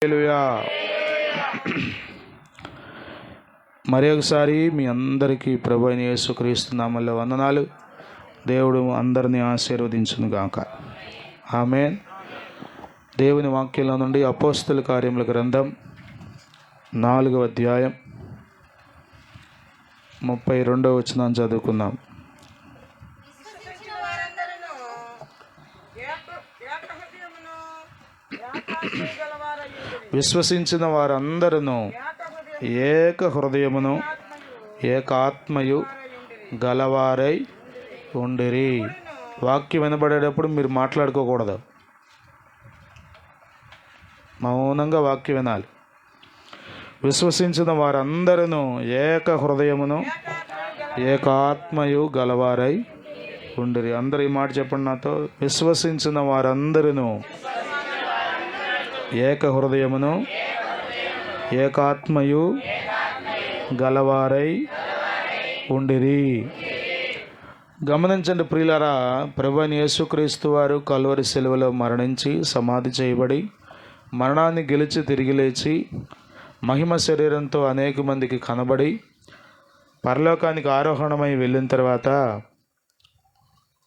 హల్లెలూయా. మరి ఒకసారి మీ అందరికీ ప్రభు అయిన యేసుక్రీస్తు నామములో వందనాలు. దేవుడు అందరినీ ఆశీర్వదించును గాక. ఆమేన్. దేవుని వాక్యంలో నుండి అపోస్తల కార్యముల గ్రంథం 4వ అధ్యాయం 32వ వచనం చదువుకుందాం. విశ్వసించిన వారందరూ ఏక హృదయమును ఏకాత్మయు గలవారై ఉండిరి. వాక్యం వినబడేటప్పుడు మీరు మాట్లాడుకోకూడదు, మౌనంగా వాక్యం వినాలి. విశ్వసించిన వారందరూ ఏక హృదయమును ఏకాత్మయు గలవారై ఉండిరి. అందరూ ఈ మాట చెప్పండి నాతో. విశ్వసించిన వారందరూ ఏక హృదయమును ఏకాత్మయు గలవారై ఉండిరి. గమనించండి ప్రియులారా, ప్రభువైన యేసుక్రీస్తు వారు కల్వరి శిలువలో మరణించి సమాధి చేయబడి మరణాన్ని గెలిచి తిరిగి లేచి మహిమ శరీరంతో అనేక మందికి కనబడి పరలోకానికి ఆరోహణమై వెళ్ళిన తర్వాత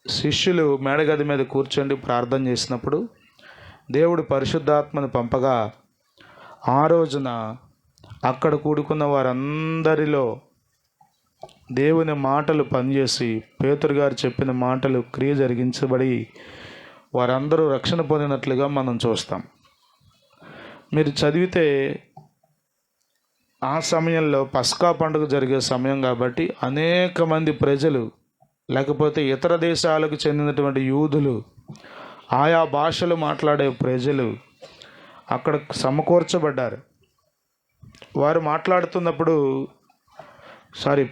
శిష్యులు మేడగది మీద కూర్చొని ప్రార్థన చేసినప్పుడు దేవుడు పరిశుద్ధాత్మను పంపగా ఆ రోజున అక్కడ కూడుకున్న వారందరిలో దేవుని మాటలు పనిచేసి పేతురు గారు చెప్పిన మాటలు క్రియ జరిగించబడి వారందరూ రక్షణ పొందినట్లుగా మనం చూస్తాం. మీరు చదివితే ఆ సమయంలో పస్కా పండుగ జరిగే సమయం కాబట్టి అనేక మంది ప్రజలు, లేకపోతే ఇతర దేశాలకు చెందినటువంటి యూదులు, ఆయా భాషలు మాట్లాడే ప్రజలు అక్కడ సమకూర్చబడ్డారు. వారు మాట్లాడుతున్నప్పుడు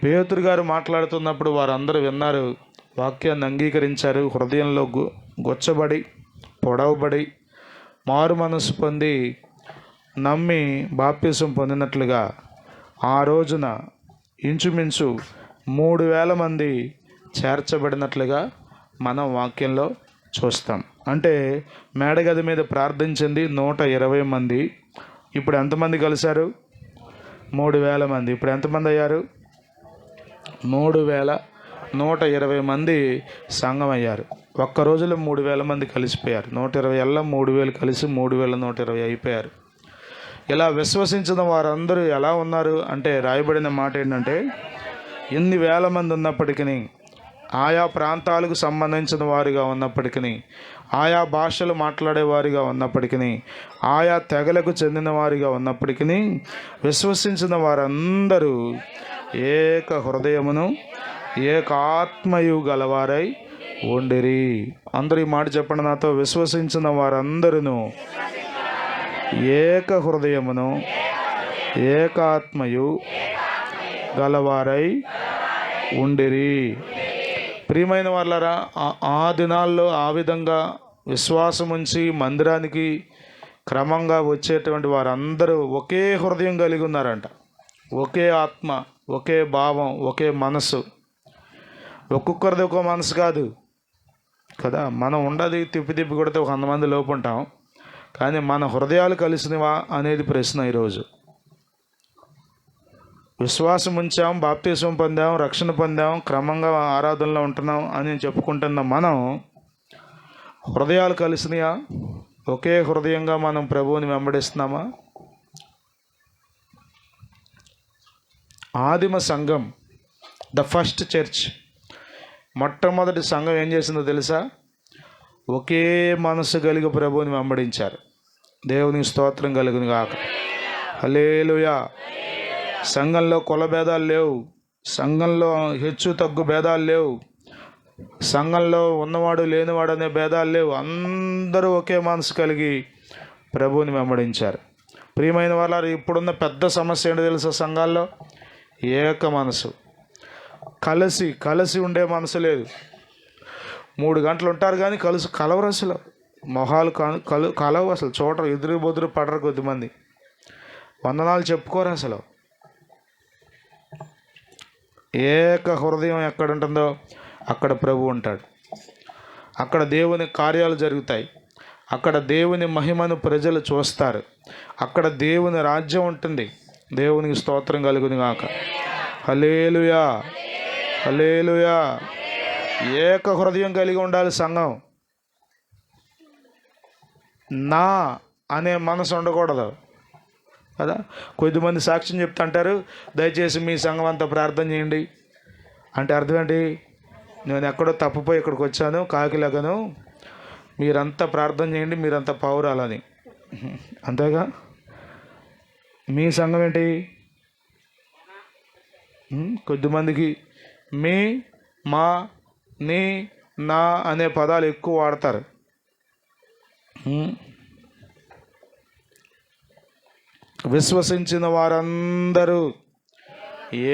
పేతురు గారు మాట్లాడుతున్నప్పుడు వారందరూ విన్నారు, వాక్యాన్ని అంగీకరించారు. హృదయంలో గొచ్చబడి పొడవబడి మారు మనసు పొంది నమ్మి బాప్తిసం పొందినట్లుగా ఆ రోజున ఇంచుమించు 3,000 మంది చేర్చబడినట్లుగా మనం వాక్యంలో చూస్తాం. అంటే మేడగది మీద ప్రార్థించింది 120 మంది. ఇప్పుడు ఎంతమంది కలిశారు? 3,000 మంది. ఇప్పుడు ఎంతమంది అయ్యారు? 3,120 మంది సంఘం అయ్యారు. ఒక్క రోజులో 3,000 మంది కలిసిపోయారు. 120 3,000 కలిసి 3,120 అయిపోయారు. ఇలా విశ్వసించిన వారందరూ ఎలా ఉన్నారు అంటే రాయబడిన మాట ఏంటంటే, ఎన్ని వేల మంది ఉన్నప్పటికీ, ఆయా ప్రాంతాలకు సంబంధించిన వారిగా ఉన్నప్పటికీ, ఆయా భాషలు మాట్లాడేవారిగా ఉన్నప్పటికీ, ఆయా తెగలకు చెందిన వారిగా ఉన్నప్పటికీ విశ్వసించిన వారందరూ ఏక హృదయమును ఏకాత్మయు గలవారై ఉండిరి. అందరూ ఈ మాట చెప్పండి నాతో. విశ్వసించిన వారందరూ ఏక హృదయమును ఏకాత్మయు గలవారై ఉండిరి. ప్రియమైన వాళ్ళరా, ఆ దినాల్లో ఆ విధంగా విశ్వాసం ఉంచి మందిరానికి క్రమంగా వచ్చేటువంటి వారందరూ ఒకే హృదయం కలిగి ఉన్నారంట. ఒకే ఆత్మ, ఒకే భావం, ఒకే మనసు. ఒక్కొక్కరిది ఒక్కో మనసు కాదు కదా. మనం ఉండదు తిప్పి కొడితే 100 మంది లోపు ఉంటాం, కానీ మన హృదయాలు కలిసినవా అనేది ప్రశ్న. ఈరోజు విశ్వాసం ఉంచాం, బాప్తిసం పొందాం, రక్షణ పొందాం, క్రమంగా ఆరాధనలో ఉంటున్నాం అని చెప్పుకుంటున్న మనం హృదయాలు కలిసినాయా? ఒకే హృదయంగా మనం ప్రభువుని వెంబడిస్తున్నామా? ఆదిమ సంఘం, ద ఫస్ట్ చర్చ్, మొట్టమొదటి సంఘం ఏం చేసిందో తెలుసా? ఒకే మనసు కలిగి ప్రభువుని వెంబడించారు. దేవునికి స్తోత్రం కలుగును గాక. హల్లెలూయా. సంఘంలో కుల భేదాలు లేవు, సంఘంలో హెచ్చు తగ్గు భేదాలు లేవు, సంఘంలో ఉన్నవాడు లేనివాడు అనే భేదాలు లేవు. అందరూ ఒకే మనసు కలిగి ప్రభువుని వెంబడించారు. ప్రియమైన వాళ్ళ, ఇప్పుడున్న పెద్ద సమస్య ఏంటో తెలుసా? సంఘాల్లో ఏక మనసు, కలిసి ఉండే మనసు లేదు. 3 గంటలు ఉంటారు కానీ కలవరు. అసలు మొహాలు కలవు, అసలు చూడరు, ఎదురు బొదురు పడరు. కొద్దిమంది వందనాలు చెప్పుకోరు. అసలు ఏక హృదయం ఎక్కడ ఉంటుందో అక్కడ ప్రభు ఉంటాడు. అక్కడ దేవుని కార్యాలు జరుగుతాయి. అక్కడ దేవుని మహిమను ప్రజలు చూస్తారు. అక్కడ దేవుని రాజ్యం ఉంటుంది. దేవునికి స్తోత్రం కలుగును గాక. హల్లెలూయా, హల్లెలూయా. ఏక హృదయం కలిగి ఉండాలి సంఘం. నా అనే మనసు ఉండకూడదు కదా. కొద్దిమంది సాక్ష్యం చెప్తుంటారు, దయచేసి మీ సంఘం అంతా ప్రార్థన చేయండి అంటే అర్థం ఏంటి? నేను ఎక్కడో తప్పిపోయి ఇక్కడికి వచ్చాను, కాకిలాగను, మీరంతా ప్రార్థన చేయండి, మీరంతా పౌరాలని. అంతేగా? మీ సంఘం ఏంటి? కొద్దిమందికి మీ, మా, నీ, నా అనే పదాలు ఎక్కువ వాడతారు. విశ్వసించిన వారందరూ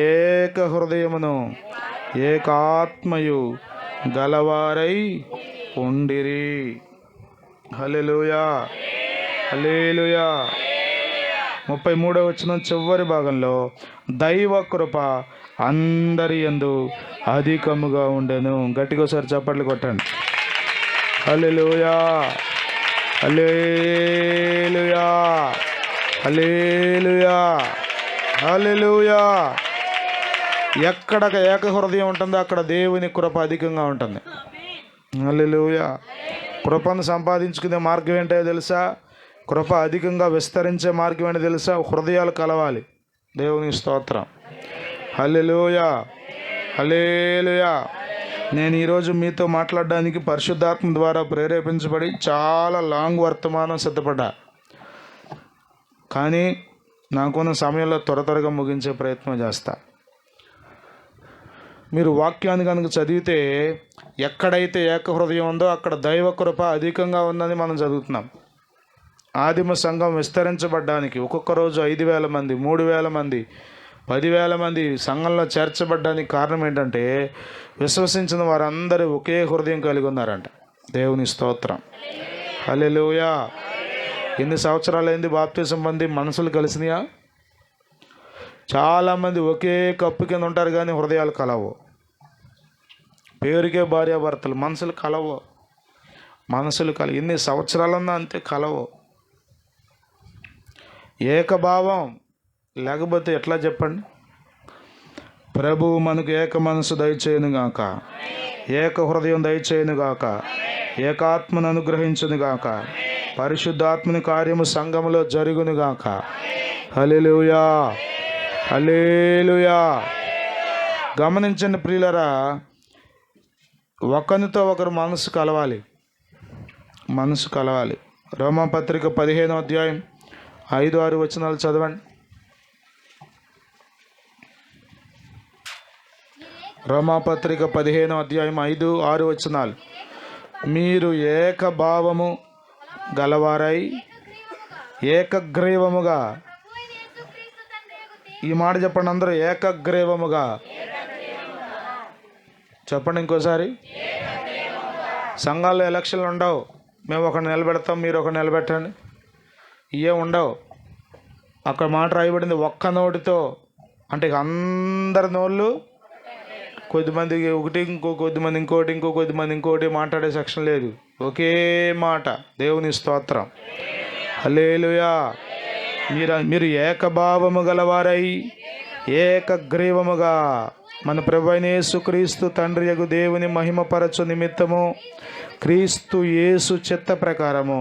ఏక హృదయమును ఏకాత్మయు గలవారై ఉండిరి. హల్లెలూయా, హల్లెలూయా. 33వ వచనం చివరి భాగంలో దైవ కృప అందరి యందు అధికముగా ఉండెను. గట్టిగా ఒకసారి చప్పట్లు కొట్టండి. హల్లెలూయా, హల్లెలూయా, హల్లెలూయా, హల్లెలూయా. ఎక్కడ ఏక హృదయం ఉంటుందో అక్కడ దేవుని కృప అధికంగా ఉంటుంది. హల్లెలూయా. కృపను సంపాదించుకునే మార్గం ఏంటో తెలుసా? కృప అధికంగా విస్తరించే మార్గం ఏంటో తెలుసా? హృదయాలు కలవాలి. దేవుని స్తోత్రం. హల్లెలూయా, హల్లెలూయా. నేను ఈరోజు మీతో మాట్లాడడానికి పరిశుద్ధాత్మ ద్వారా ప్రేరేపించబడి చాలా లాంగ్ వర్తమానం సిద్ధపడ్డా. కానీ నాకున్న సమయంలో త్వరగా ముగించే ప్రయత్నం చేస్తా. మీరు వాక్యాన్ని కనుక చదివితే ఎక్కడైతే ఏకహృదయం ఉందో అక్కడ దైవ కృప అధికంగా ఉందని మనం చదువుతున్నాం. ఆదిమ సంఘం విస్తరించబడ్డానికి ఒక్కొక్క రోజు 5,000 మంది, 3,000 మంది, 10,000 మంది సంఘంలో చేర్చబడ్డానికి కారణం ఏంటంటే విశ్వసించిన వారందరూ ఒకే హృదయం కలిగి ఉన్నారంట. దేవుని స్తోత్రం. హల్లెలూయా. ఎన్ని సంవత్సరాలైంది బాప్తిసం పొంది? మనసులు కలిసినాయా? చాలామంది ఒకే కప్పు కింద ఉంటారు కానీ హృదయాలు కలవు. పేరుకే భార్యాభర్తలు, మనసులు కలవు. మనసులు ఎన్ని సంవత్సరాలన్నా అంతే కలవు. ఏకభావం లేకపోతే ఎట్లా చెప్పండి? ప్రభువు మనకు ఏక మనసు దయచేయునుగాక, ఏక హృదయం దయచేయునుగాక, ఏకాత్మను అనుగ్రహించునుగాక, పరిశుద్ధాత్మని కార్యము సంఘములో జరుగునుగాక. హల్లెలూయా, హల్లెలూయా. గమనించండి ప్రియులరా, ఒకరితో ఒకరు మనసు కలవాలి, మనసు కలవాలి. రోమాపత్రిక 15వ అధ్యాయం 5-6 వచనాలు చదవండి. రోమాపత్రిక 15వ అధ్యాయం 5-6 వచనాలు. మీరు ఏకభావము గలవారై ఏకగ్రీవముగా, ఈ మాట చెప్పండి అందరూ, ఏకగ్రీవముగా చెప్పండి ఇంకోసారి. సంఘాల్లో ఎలక్షన్లు ఉండవు. మేము ఒకరిని నిలబెడతాం, మీరు ఒకరిని నిలబెట్టండి, ఇవే ఉండవు. అక్కడ మాట రాయబడింది ఒక్క నోటితో. అంటే అందరి నోళ్ళు, కొద్దిమందికి ఒకటి, కొద్దిమంది ఇంకోటి, కొద్దిమంది ఇంకోటి మాట్లాడే సెక్షన్ లేదు. ఒకే మాట. దేవుని స్తోత్రం. హల్లెలూయా. మీరు ఏకభావము గలవారై ఏకగ్రీవముగా మన ప్రభువైన యేసుక్రీస్తు తండ్రి యగు దేవుని మహిమపరచు నిమిత్తము క్రీస్తు యేసు చిత్త ప్రకారము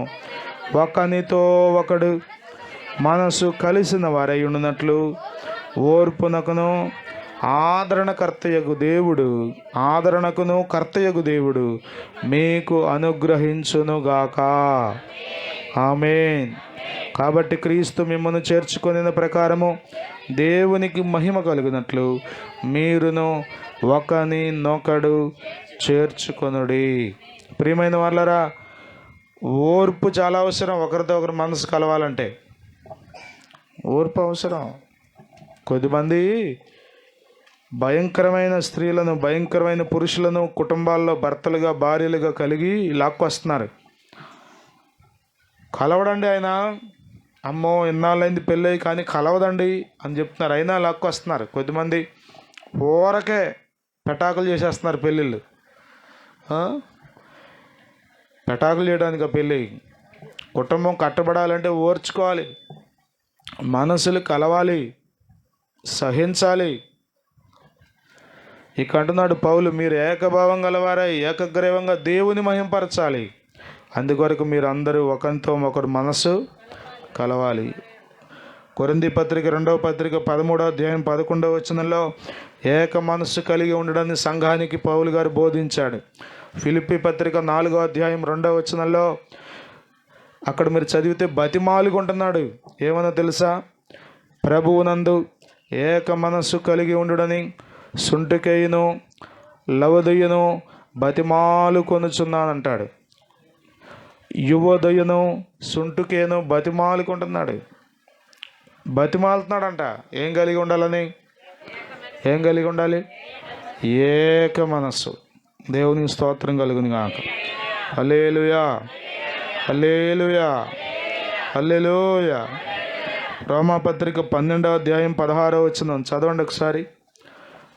ఒకనితో ఒకడు మనసు కలిసిన వారై ఉండునట్లు ఓర్పునకును ఆదరణకును కర్తయగు దేవుడు మీకు అనుగ్రహించునుగాక. ఆమేన్. కాబట్టి క్రీస్తు మిమ్మల్ని చేర్చుకొనిన ప్రకారము దేవునికి మహిమ కలుగునట్లు మీరును ఒకనినొకడు చేర్చుకొనుడి. ప్రియమైన వాళ్ళరా, ఓర్పు చాలా అవసరం. ఒకరితో ఒకరు మనసు కలవాలంటే ఓర్పు అవసరం. కొద్దిమంది భయంకరమైన స్త్రీలను, భయంకరమైన పురుషులను కుటుంబాల్లో భర్తలుగా, భార్యలుగా కలిగి లాక్కొస్తున్నారు. కలవడండి ఆయన, అమ్మో ఇన్నాళ్ళైంది పెళ్ళి కానీ కలవదండి అని చెప్తున్నారు, అయినా లాక్కొస్తున్నారు. కొద్దిమంది ఊరకే పెటాకులు చేసేస్తున్నారు పెళ్ళిళ్ళు. పెటాకులు చేయడానికి ఆ పెళ్ళి కుటుంబం కట్టబడాలంటే ఓర్చుకోవాలి, మనసులు కలవాలి, సహించాలి. ఇక అంటున్నాడు పౌలు, మీరు ఏకభావం గలవారై ఏకగ్రీవంగా దేవుని మహింపరచాలి. అందుకొరకు మీరు అందరూ ఒకరితో ఒకరు మనసు కలవాలి. కొరింథీ పత్రిక 2వ పత్రిక 13వ అధ్యాయం 11వ వచనంలో ఏక మనస్సు కలిగి ఉండడాన్ని సంఘానికి పౌలు గారు బోధించాడు. ఫిలిప్పీ పత్రిక 4వ అధ్యాయం 2వ వచనంలో అక్కడ మీరు చదివితే బతిమాలుకుంటున్నాడు. ఏమన్నా తెలుసా? ప్రభువునందు ఏక మనస్సు కలిగి ఉండుడని సుంటికేయును లవదయ్యను బతిమాలు కొనుచున్నానంటాడు. యువదయ్యను సుంటుకేను బతిమాలుకుంటున్నాడు, బతిమాలుతున్నాడంట. ఏం కలిగి ఉండాలని? ఏం కలిగి ఉండాలి? ఏక మనస్సు. దేవునికి స్తోత్రం కలుగును గాక. హల్లెలూయా, హల్లెలూయా, హల్లెలూయా. రోమాపత్రిక 12వ అధ్యాయం 16వ వచనం చదవండి ఒకసారి.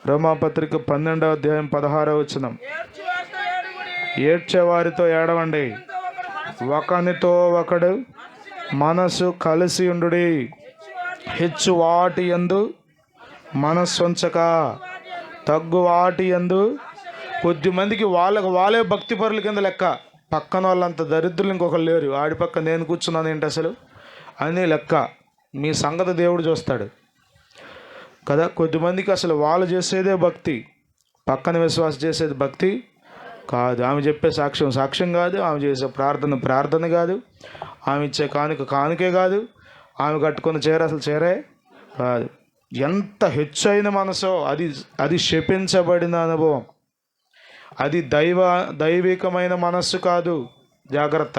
రోమాపత్రిక 12వ అధ్యాయం 16వ వచనం. ఏడ్చేవారితో ఏడవండి, ఒకనితో ఒకడు మనసు కలిసి ఉండుడి, హెచ్చు వాటి యందు మనస్సుంచక తగ్గు వాటి యందు. కొద్దిమందికి వాళ్ళే భక్తి పరుల కింద లెక్క. పక్కన వాళ్ళంత దరిద్రులు ఇంకొకరు లేరు. ఆడి పక్క నేను కూర్చున్నాను ఏంటి అసలు అని లెక్క. మీ సంగతి దేవుడు చూస్తాడు కదా. కొద్దిమందికి అసలు వాళ్ళు చేసేదే భక్తి, పక్కన విశ్వాసం చేసేది భక్తి కాదు. ఆమె చెప్పే సాక్ష్యం కాదు, ఆమె చేసే ప్రార్థన కాదు, ఆమె ఇచ్చే కానుకే కాదు, ఆమె కట్టుకున్న చీర అసలు చీరే కాదు. ఎంత హెచ్చైన మనసో అది శపించబడిన అనుభవం. అది దైవికమైన మనస్సు కాదు. జాగ్రత్త.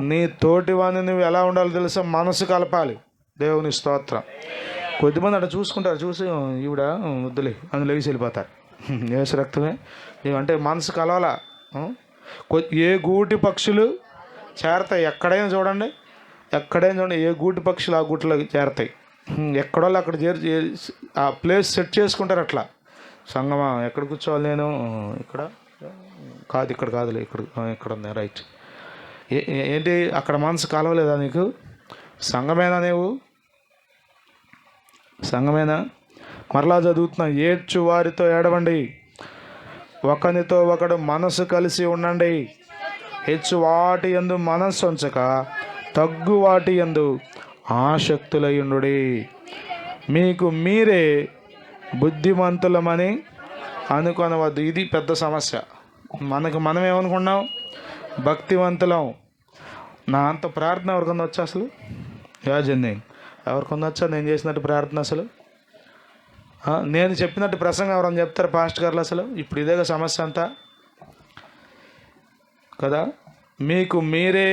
నీ తోటివాణ్ణి నువ్వు ఎలా ఉండాలో తెలుసా? మనసు కలపాలి. దేవుని స్తోత్రం. కొద్దిమంది అట్లా చూసుకుంటారు, చూసి ఈవిడ వద్దులే అని లేచి వెళ్ళిపోతారు. యేసు రక్తమే అంటే మనసు కలవాలా. ఏ గూటి పక్షులు చేరతాయి? ఎక్కడైనా చూడండి, ఏ గూటి పక్షులు ఆ గూటిలో చేరతాయి. ఎక్కడో అక్కడ ఆ ప్లేస్ సెట్ చేసుకుంటారు. అట్లా సంగమా ఎక్కడ కూర్చోవాలి? నేను ఇక్కడ కాదు, ఇక్కడ కాదులే, ఇక్కడ ఉంది, రైట్. ఏంటి అక్కడ మనసు కలవలేదా నీకు? సంఘమేనా నీవు? సంఘమేనా? మరలా చదువుతున్నా. ఏడ్చు వారితో ఏడవండి, ఒకనితో ఒకడు మనసు కలిసి ఉండండి, హెచ్చు వాటి యందు మనస్సు ఉంచక తగ్గు వాటి యందు ఆసక్తులయ్యుండుడి. మీకు మీరే బుద్ధిమంతులమని అనుకొనవద్దు. ఇది పెద్ద సమస్య. మనం ఏమనుకున్నాం? భక్తివంతులం. నా అంత ప్రార్థన ఎవరికొంద వచ్చా అసలు? యాజన్ని ఎవరికొంద వచ్చా నేను చేసినట్టు ప్రార్థన? అసలు నేను చెప్పినట్టు ప్రసంగం ఎవరని చెప్తారు పాస్టర్ గారు? అసలు ఇప్పుడు ఇదేగా సమస్య అంతా కదా. మీకు మీరే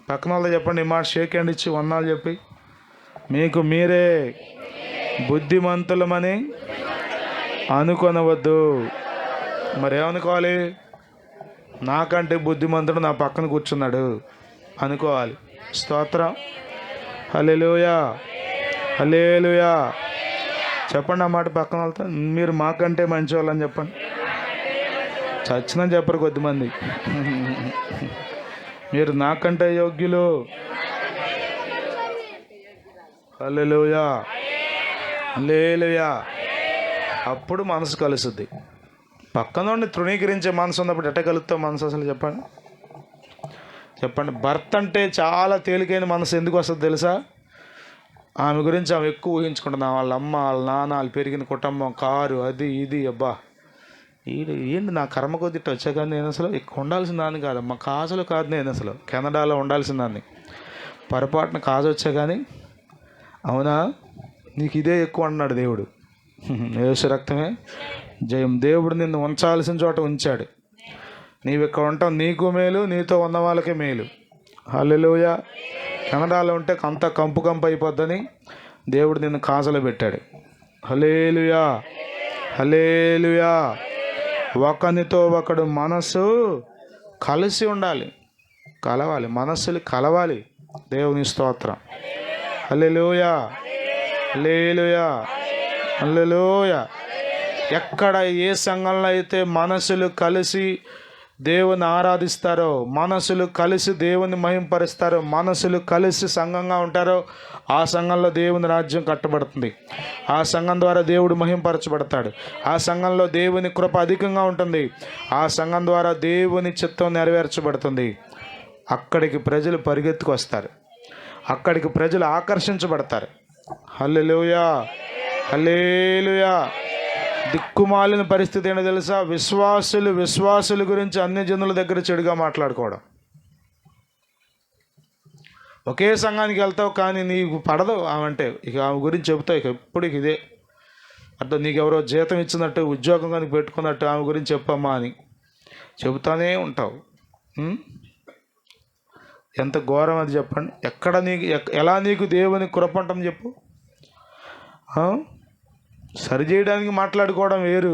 పక్కన వాళ్ళు చెప్పండి, ఈ మాట షేక్ హ్యాండ్ ఇచ్చి వందనాలు చెప్పి, మీకు మీరే బుద్ధిమంతులమని అనుకొనవద్దు. మరి ఏమనుకోవాలి? నాకంటే బుద్ధిమంతుడు నా పక్కన కూర్చున్నాడు అనుకోవాలి. స్తోత్రం. హల్లెలూయా, హల్లెలూయా. చెప్పండి ఆ మాట పక్కన వాళ్ళతో. మీరు మాకంటే మంచి వాళ్ళని చెప్పండి. చచ్చినా చెప్పరు కొద్దిమంది. మీరు నాకంటే యోగ్యులు. హల్లెలూయా, హల్లెలూయా. అప్పుడు మనసు కలుస్తుంది. పక్కనోడిని తృణీకరించే మనసు ఉన్నప్పుడు ఎట్ట కలుగుతావు మనసు అసలు? చెప్పండి. భర్త అంటే చాలా తేలికైన మనసు ఎందుకు వస్తుంది తెలుసా? ఆమె గురించి ఆమె ఎక్కువ ఊహించుకుంటున్నాం. వాళ్ళ అమ్మ, వాళ్ళ నాన్న, వాళ్ళు పెరిగిన కుటుంబం, కారు, అది ఇది. అబ్బా ఏంటి నా కర్మ కొద్దిట్ట వచ్చా. కానీ నేను అసలు ఇక్కడ ఉండాల్సిన దాన్ని కాదు, మా కాజులు కాదు, నేను అసలు కెనడాలో ఉండాల్సిన దాన్ని. పొరపాటున కాజు వచ్చా కానీ అవునా నీకు ఇదే ఎక్కువ అన్నాడు దేవుడు. యేసు రక్తమే జయం. దేవుడు నిన్ను ఉంచాల్సిన చోట ఉంచాడు. నీవు ఇక్కడ ఉంటావు, నీకు మేలు, నీతో ఉన్న వాళ్ళకే మేలు. హల్లెలూయా. కెనడాలో ఉంటే అంత కంపు అయిపోద్దని దేవుడు నిన్ను కాజలో పెట్టాడు. హల్లెలూయా, హల్లెలూయా. ఒకనితో ఒకడు మనసు కలిసి ఉండాలి, కలవాలి, మనస్సులు కలవాలి. దేవుని స్తోత్రం. హల్లెలూయా, హల్లెలూయా, హల్లెలూయా. ఎక్కడ ఏ సంఘంలో అయితే మనసులు కలిసి దేవుని ఆరాధిస్తారో, మనసులు కలిసి దేవుని మహింపరుస్తారో, మనసులు కలిసి సంఘంగా ఉంటారో, ఆ సంఘంలో దేవుని రాజ్యం కట్టబడుతుంది. ఆ సంఘం ద్వారా దేవుడు మహింపరచబడతాడు. ఆ సంఘంలో దేవుని కృప అధికంగా ఉంటుంది. ఆ సంఘం ద్వారా దేవుని చిత్తం నెరవేర్చబడుతుంది. అక్కడికి ప్రజలు పరిగెత్తుకు వస్తారు. అక్కడికి ప్రజలు ఆకర్షించబడతారు. హల్లెలూయా, హల్లెలూయా. దిక్కుమాలిన పరిస్థితి ఏంటో తెలుసా? విశ్వాసుల గురించి అన్ని జనుల దగ్గర చెడుగా మాట్లాడుకోవడం. ఒకే సంఘానికి వెళ్తావు, కానీ నీకు పడదు ఆమంటే, ఇక ఆమె గురించి చెబుతావు. ఇక ఎప్పుడు ఇదే అర్థం. నీకు ఎవరో జీతం ఇచ్చినట్టు, ఉద్యోగం కనుక పెట్టుకున్నట్టు ఆమె గురించి చెప్పమ్మా అని చెబుతానే ఉంటావు. ఎంత ఘోరం అది చెప్పండి. ఎక్కడ నీకు ఎలా నీకు దేవుని కృప ఉంటుంది చెప్పు? సరిచేయడానికి మాట్లాడుకోవడం వేరు,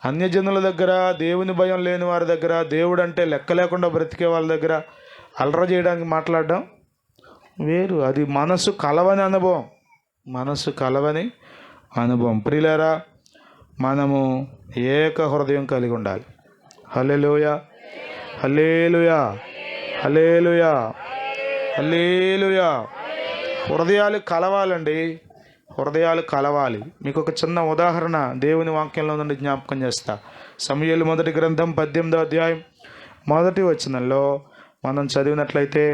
అన్యజనుల దగ్గర, దేవుని భయం లేని వారి దగ్గర, దేవుడు అంటే లెక్క లేకుండా బ్రతికే వాళ్ళ దగ్గర అలర చేయడానికి మాట్లాడడం వేరు. అది మనసు కలవని అనుభవం, మనసు కలవని అనుభవం. ప్రియులారా, మనము ఏక హృదయం కలిగి ఉండాలి. హల్లెలూయా, హల్లెలూయా, హల్లెలూయా, హల్లెలూయా. హృదయాలు కలవాలండి, హృదయాలు కలవాలి. మీకు ఒక చిన్న ఉదాహరణ దేవుని వాక్యంలో నుండి జ్ఞాపకం చేస్తా. సమూయేలు మొదటి గ్రంథం 18వ అధ్యాయం 1వ వచనంలో మనం చదివినట్లయితే,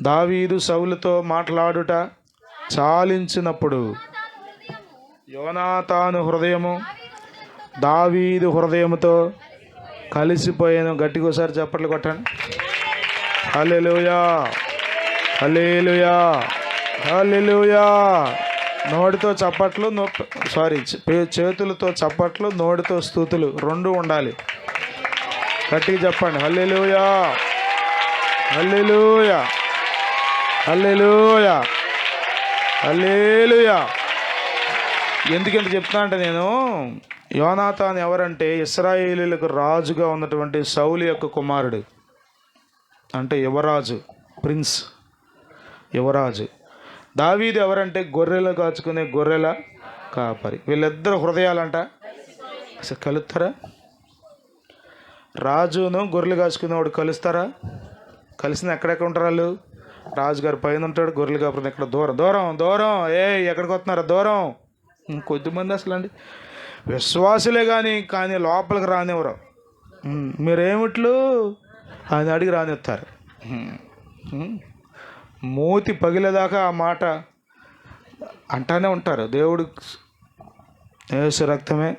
దావీదు సౌలుతో మాట్లాడుట చాలించినప్పుడు యోనాతాను హృదయము దావీదు హృదయముతో కలిసిపోయాను. గట్టిగా ఒకసారి చప్పట్లు కొట్టండి. హల్లెలూయా, హల్లెలూయా, హల్లెలూయా. నోటితో చప్పట్లు, చేతులతో చప్పట్లు, నోటితో స్తుతులు రెండు ఉండాలి. గట్టిగా చెప్పండి. హల్లెలూయా, హల్లెలూయా, హల్లెలూయా, హల్లెలూయా. ఎందుకంటే చెప్తున్నా అంటే, నేను యోనాతాను ఎవరంటే ఇశ్రాయేలీయులకు రాజుగా ఉన్నటువంటి సౌలు యొక్క కుమారుడు, అంటే యువరాజు, ప్రిన్స్, యువరాజు. దావీదు ఎవరంటే గొర్రెలు కాచుకునే గొర్రెల కాపరి. వీళ్ళిద్దరు హృదయాలంట అసలు కలుస్తారా? రాజును గొర్రెలు కాచుకునేవాడు కలుస్తారా? కలిసిన ఎక్కడెక్కడ ఉంటారు వాళ్ళు? రాజుగారు పైన ఉంటాడు, గొర్రెలు కాపురం ఎక్కడ దూరం దూరం దూరం. ఎక్కడికి వస్తున్నారా? దూరం. కొద్దిమంది అసలు అండి విశ్వాసులే కానీ లోపలికి రానివ్వరు. మీరేమిట్లు అని అడిగి రానిస్తారు. మూతి పగిలేదాకా ఆ మాట అంటానే ఉంటారు. దేవుడు యేసు రక్తమే.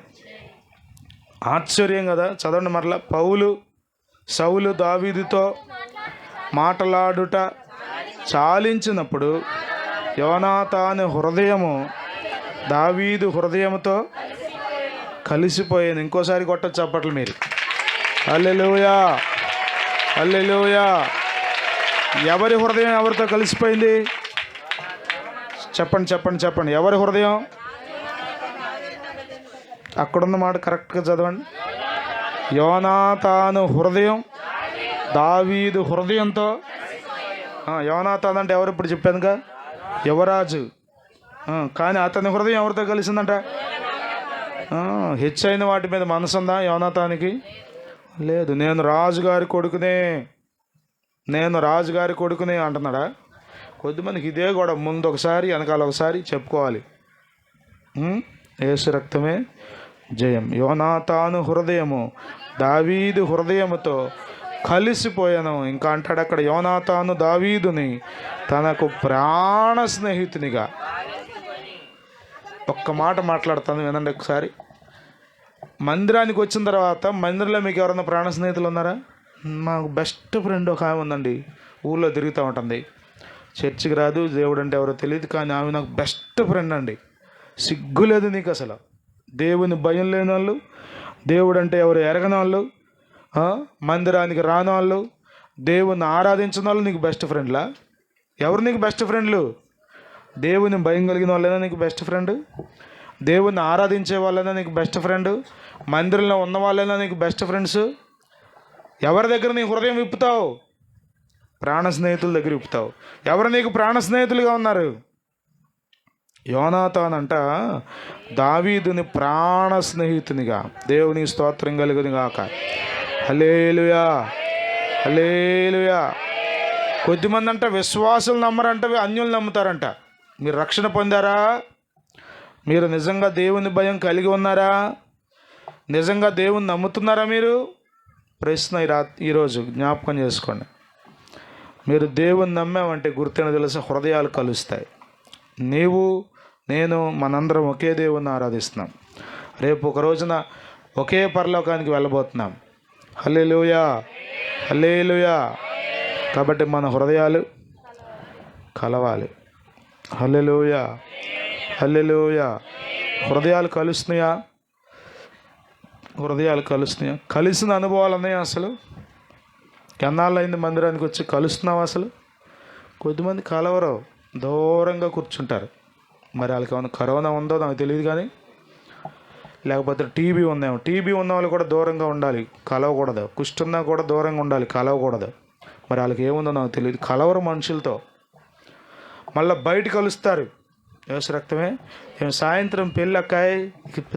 ఆశ్చర్యం కదా. చదవండి మరలా. సౌలు దావీదుతో మాట్లాడుట చాలించినప్పుడు యోనాతాను హృదయము దావీదు హృదయముతో కలిసిపోయాను. ఇంకోసారి కొట్టచ్చు చప్పట్లు మీరు. హల్లెలూయా, హల్లెలూయా. ఎవరి హృదయం ఎవరితో కలిసిపోయింది? చెప్పండి, చెప్పండి, చెప్పండి. ఎవరి హృదయం? అక్కడున్న మాట కరెక్ట్గా చదవండి. యోనాతాను హృదయం దావీదు హృదయంతో. యోనాతాను అంటే ఎవరు? ఇప్పుడు చెప్పానుగా, యువరాజు. కానీ అతని హృదయం ఎవరితో కలిసిందంట? హెచ్చైన వాటి మీద మనసుందా యోనాతానికి? లేదు. నేను రాజుగారి కొడుకునే అంటున్నాడా? కొద్దిమందికి ఇదే కూడా ముందు ఒకసారి వెనకాల ఒకసారి చెప్పుకోవాలి. యేసు రక్తమే జయం. యోనాతాను హృదయము దావీదు హృదయముతో కలిసిపోయాను. ఇంకా అంటాడు అక్కడ, యోనాతాను దావీదుని తనకు ప్రాణ స్నేహితునిగా. ఒక్క మాట మాట్లాడతాను వినండి ఒకసారి. మందిరానికి వచ్చిన తర్వాత మందిరంలో మీకు ఎవరన్నా ప్రాణ స్నేహితులు ఉన్నారా? మాకు బెస్ట్ ఫ్రెండ్ ఒక ఆమె ఉందండి, ఊళ్ళో తిరుగుతూ ఉంటుంది. చర్చికి రాదు, దేవుడు అంటే ఎవరో తెలియదు, కానీ ఆమె నాకు బెస్ట్ ఫ్రెండ్ అండి. సిగ్గు లేదు నీకు అసలు. దేవుని భయం లేని వాళ్ళు, దేవుడు అంటే ఎవరు ఎరగని వాళ్ళు, మందిరానికి రాని వాళ్ళు, దేవుని ఆరాధించిన వాళ్ళు నీకు బెస్ట్ ఫ్రెండ్లా? ఎవరు నీకు బెస్ట్ ఫ్రెండ్లు? దేవుని భయం కలిగిన వాళ్ళైనా నీకు బెస్ట్ ఫ్రెండ్? దేవుని ఆరాధించే వాళ్ళైనా నీకు బెస్ట్ ఫ్రెండ్? మందిరంలో ఉన్న వాళ్ళైనా నీకు బెస్ట్ ఫ్రెండ్స్? ఎవరి దగ్గర నీ హృదయం విప్పుతావు? ప్రాణ స్నేహితుల దగ్గర విప్పుతావు. ఎవరు నీకు ప్రాణ స్నేహితులుగా ఉన్నారు? యోనాతాన్ అంట దావీదుని ప్రాణ స్నేహితునిగా. దేవుని స్తోత్రం కలుగును గాక. హల్లెలూయా, హల్లెలూయా. కొద్దిమంది అంట విశ్వాసులు నమ్మరంట, అన్యులు నమ్ముతారంట. మీరు రక్షణ పొందారా? మీరు నిజంగా దేవుని భయం కలిగి ఉన్నారా? నిజంగా దేవుని నమ్ముతున్నారా? మీరు ప్రశ్న ఈరోజు జ్ఞాపకం చేసుకోండి. మీరు దేవుని నమ్మామంటే గుర్తున తెలిసి హృదయాలు కలుస్తాయి. నీవు నేను మనందరం ఒకే దేవుని ఆరాధిస్తున్నాం. రేపు ఒక రోజున ఒకే పరలోకానికి వెళ్ళబోతున్నాం. హల్లెలూయా, హల్లెలూయా. కాబట్టి మన హృదయాలు కలవాలి. హల్లెలూయా, హల్లెలూయా. హృదయాలు కలుస్తున్నాయా? హృదయాలు కలుస్తున్నాయా? కలిసిన అనుభవాలు ఉన్నాయా? అసలు ఎన్నాళ్ళైంది మందిరానికి వచ్చి కలుస్తున్నావు? అసలు కొద్దిమంది కలవరు, దూరంగా కూర్చుంటారు. మరి వాళ్ళకి ఏమైనా కరోనా ఉందో నాకు తెలియదు, కానీ లేకపోతే టీబీ ఉందేమో. టీబీ ఉన్న వాళ్ళు కూడా దూరంగా ఉండాలి, కలవకూడదు. కుష్టున్నా కూడా దూరంగా ఉండాలి, కలవకూడదు. మరి వాళ్ళకి ఏముందో నాకు తెలియదు. కలవరు మనుషులతో. మళ్ళీ బయట కలుస్తారు. యేసు రక్తమే. సాయంత్రం పెళ్ళక్కాయ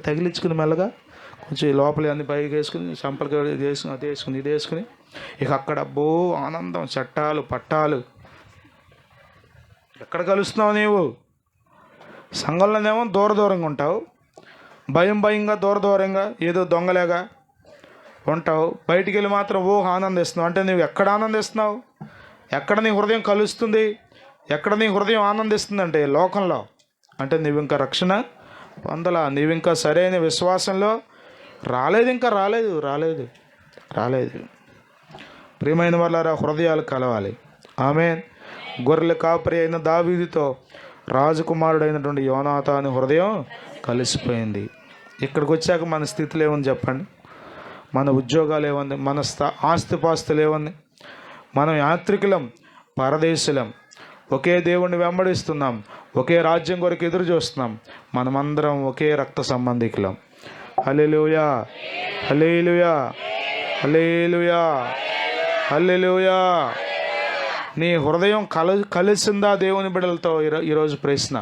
తగిలించుకుని మెల్లగా కొంచెం లోపలి అన్ని పైకి వేసుకుని సంపలకి ఇది వేసుకుని అది వేసుకుని ఇది వేసుకుని ఇక అక్కడ అబ్బో ఆనందం, చట్టాలు పట్టాలు. ఎక్కడ కలుస్తున్నావు నీవు? సంఘంలోనేమో దూరంగా ఉంటావు, భయంగా దూరంగా ఏదో దొంగలేగా ఉంటావు. బయటికి వెళ్ళి మాత్రం ఆనందిస్తున్నావు. అంటే నువ్వు ఎక్కడ ఆనందిస్తున్నావు? ఎక్కడ నీ హృదయం కలుస్తుంది? ఎక్కడ నీ హృదయం ఆనందిస్తుందంటే లోకంలో. అంటే నువ్వు ఇంకా రక్షణ పొందలా, నీవు ఇంకా సరైన విశ్వాసంలో రాలేదు. ప్రియమైన వాళ్ళారా, హృదయాలు కలవాలి. ఆమేన్. గొర్రెల కాపరి అయిన దావీదుతో రాజకుమారుడైనటువంటి యోనాతాను హృదయం కలిసిపోయింది. ఇక్కడికి వచ్చాక మన స్థితిలో ఏముంది చెప్పండి? మన ఉద్యోగాలు ఏముంది? మన ఆస్తిపాస్తులు ఏముంది? మనం యాత్రికులం, పరదేశులం, ఒకే దేవుణ్ణి వెంబడిస్తున్నాం, ఒకే రాజ్యం కొరకు ఎదురు చూస్తున్నాం. మనమందరం ఒకే రక్త సంబంధికులం. హల్లెలూయా, హల్లెలూయా, హల్లెలూయా, హల్లెలూయా. నీ హృదయం కలిసిందా దేవుని బిడ్డలతో? ఈరోజు ప్రశ్న.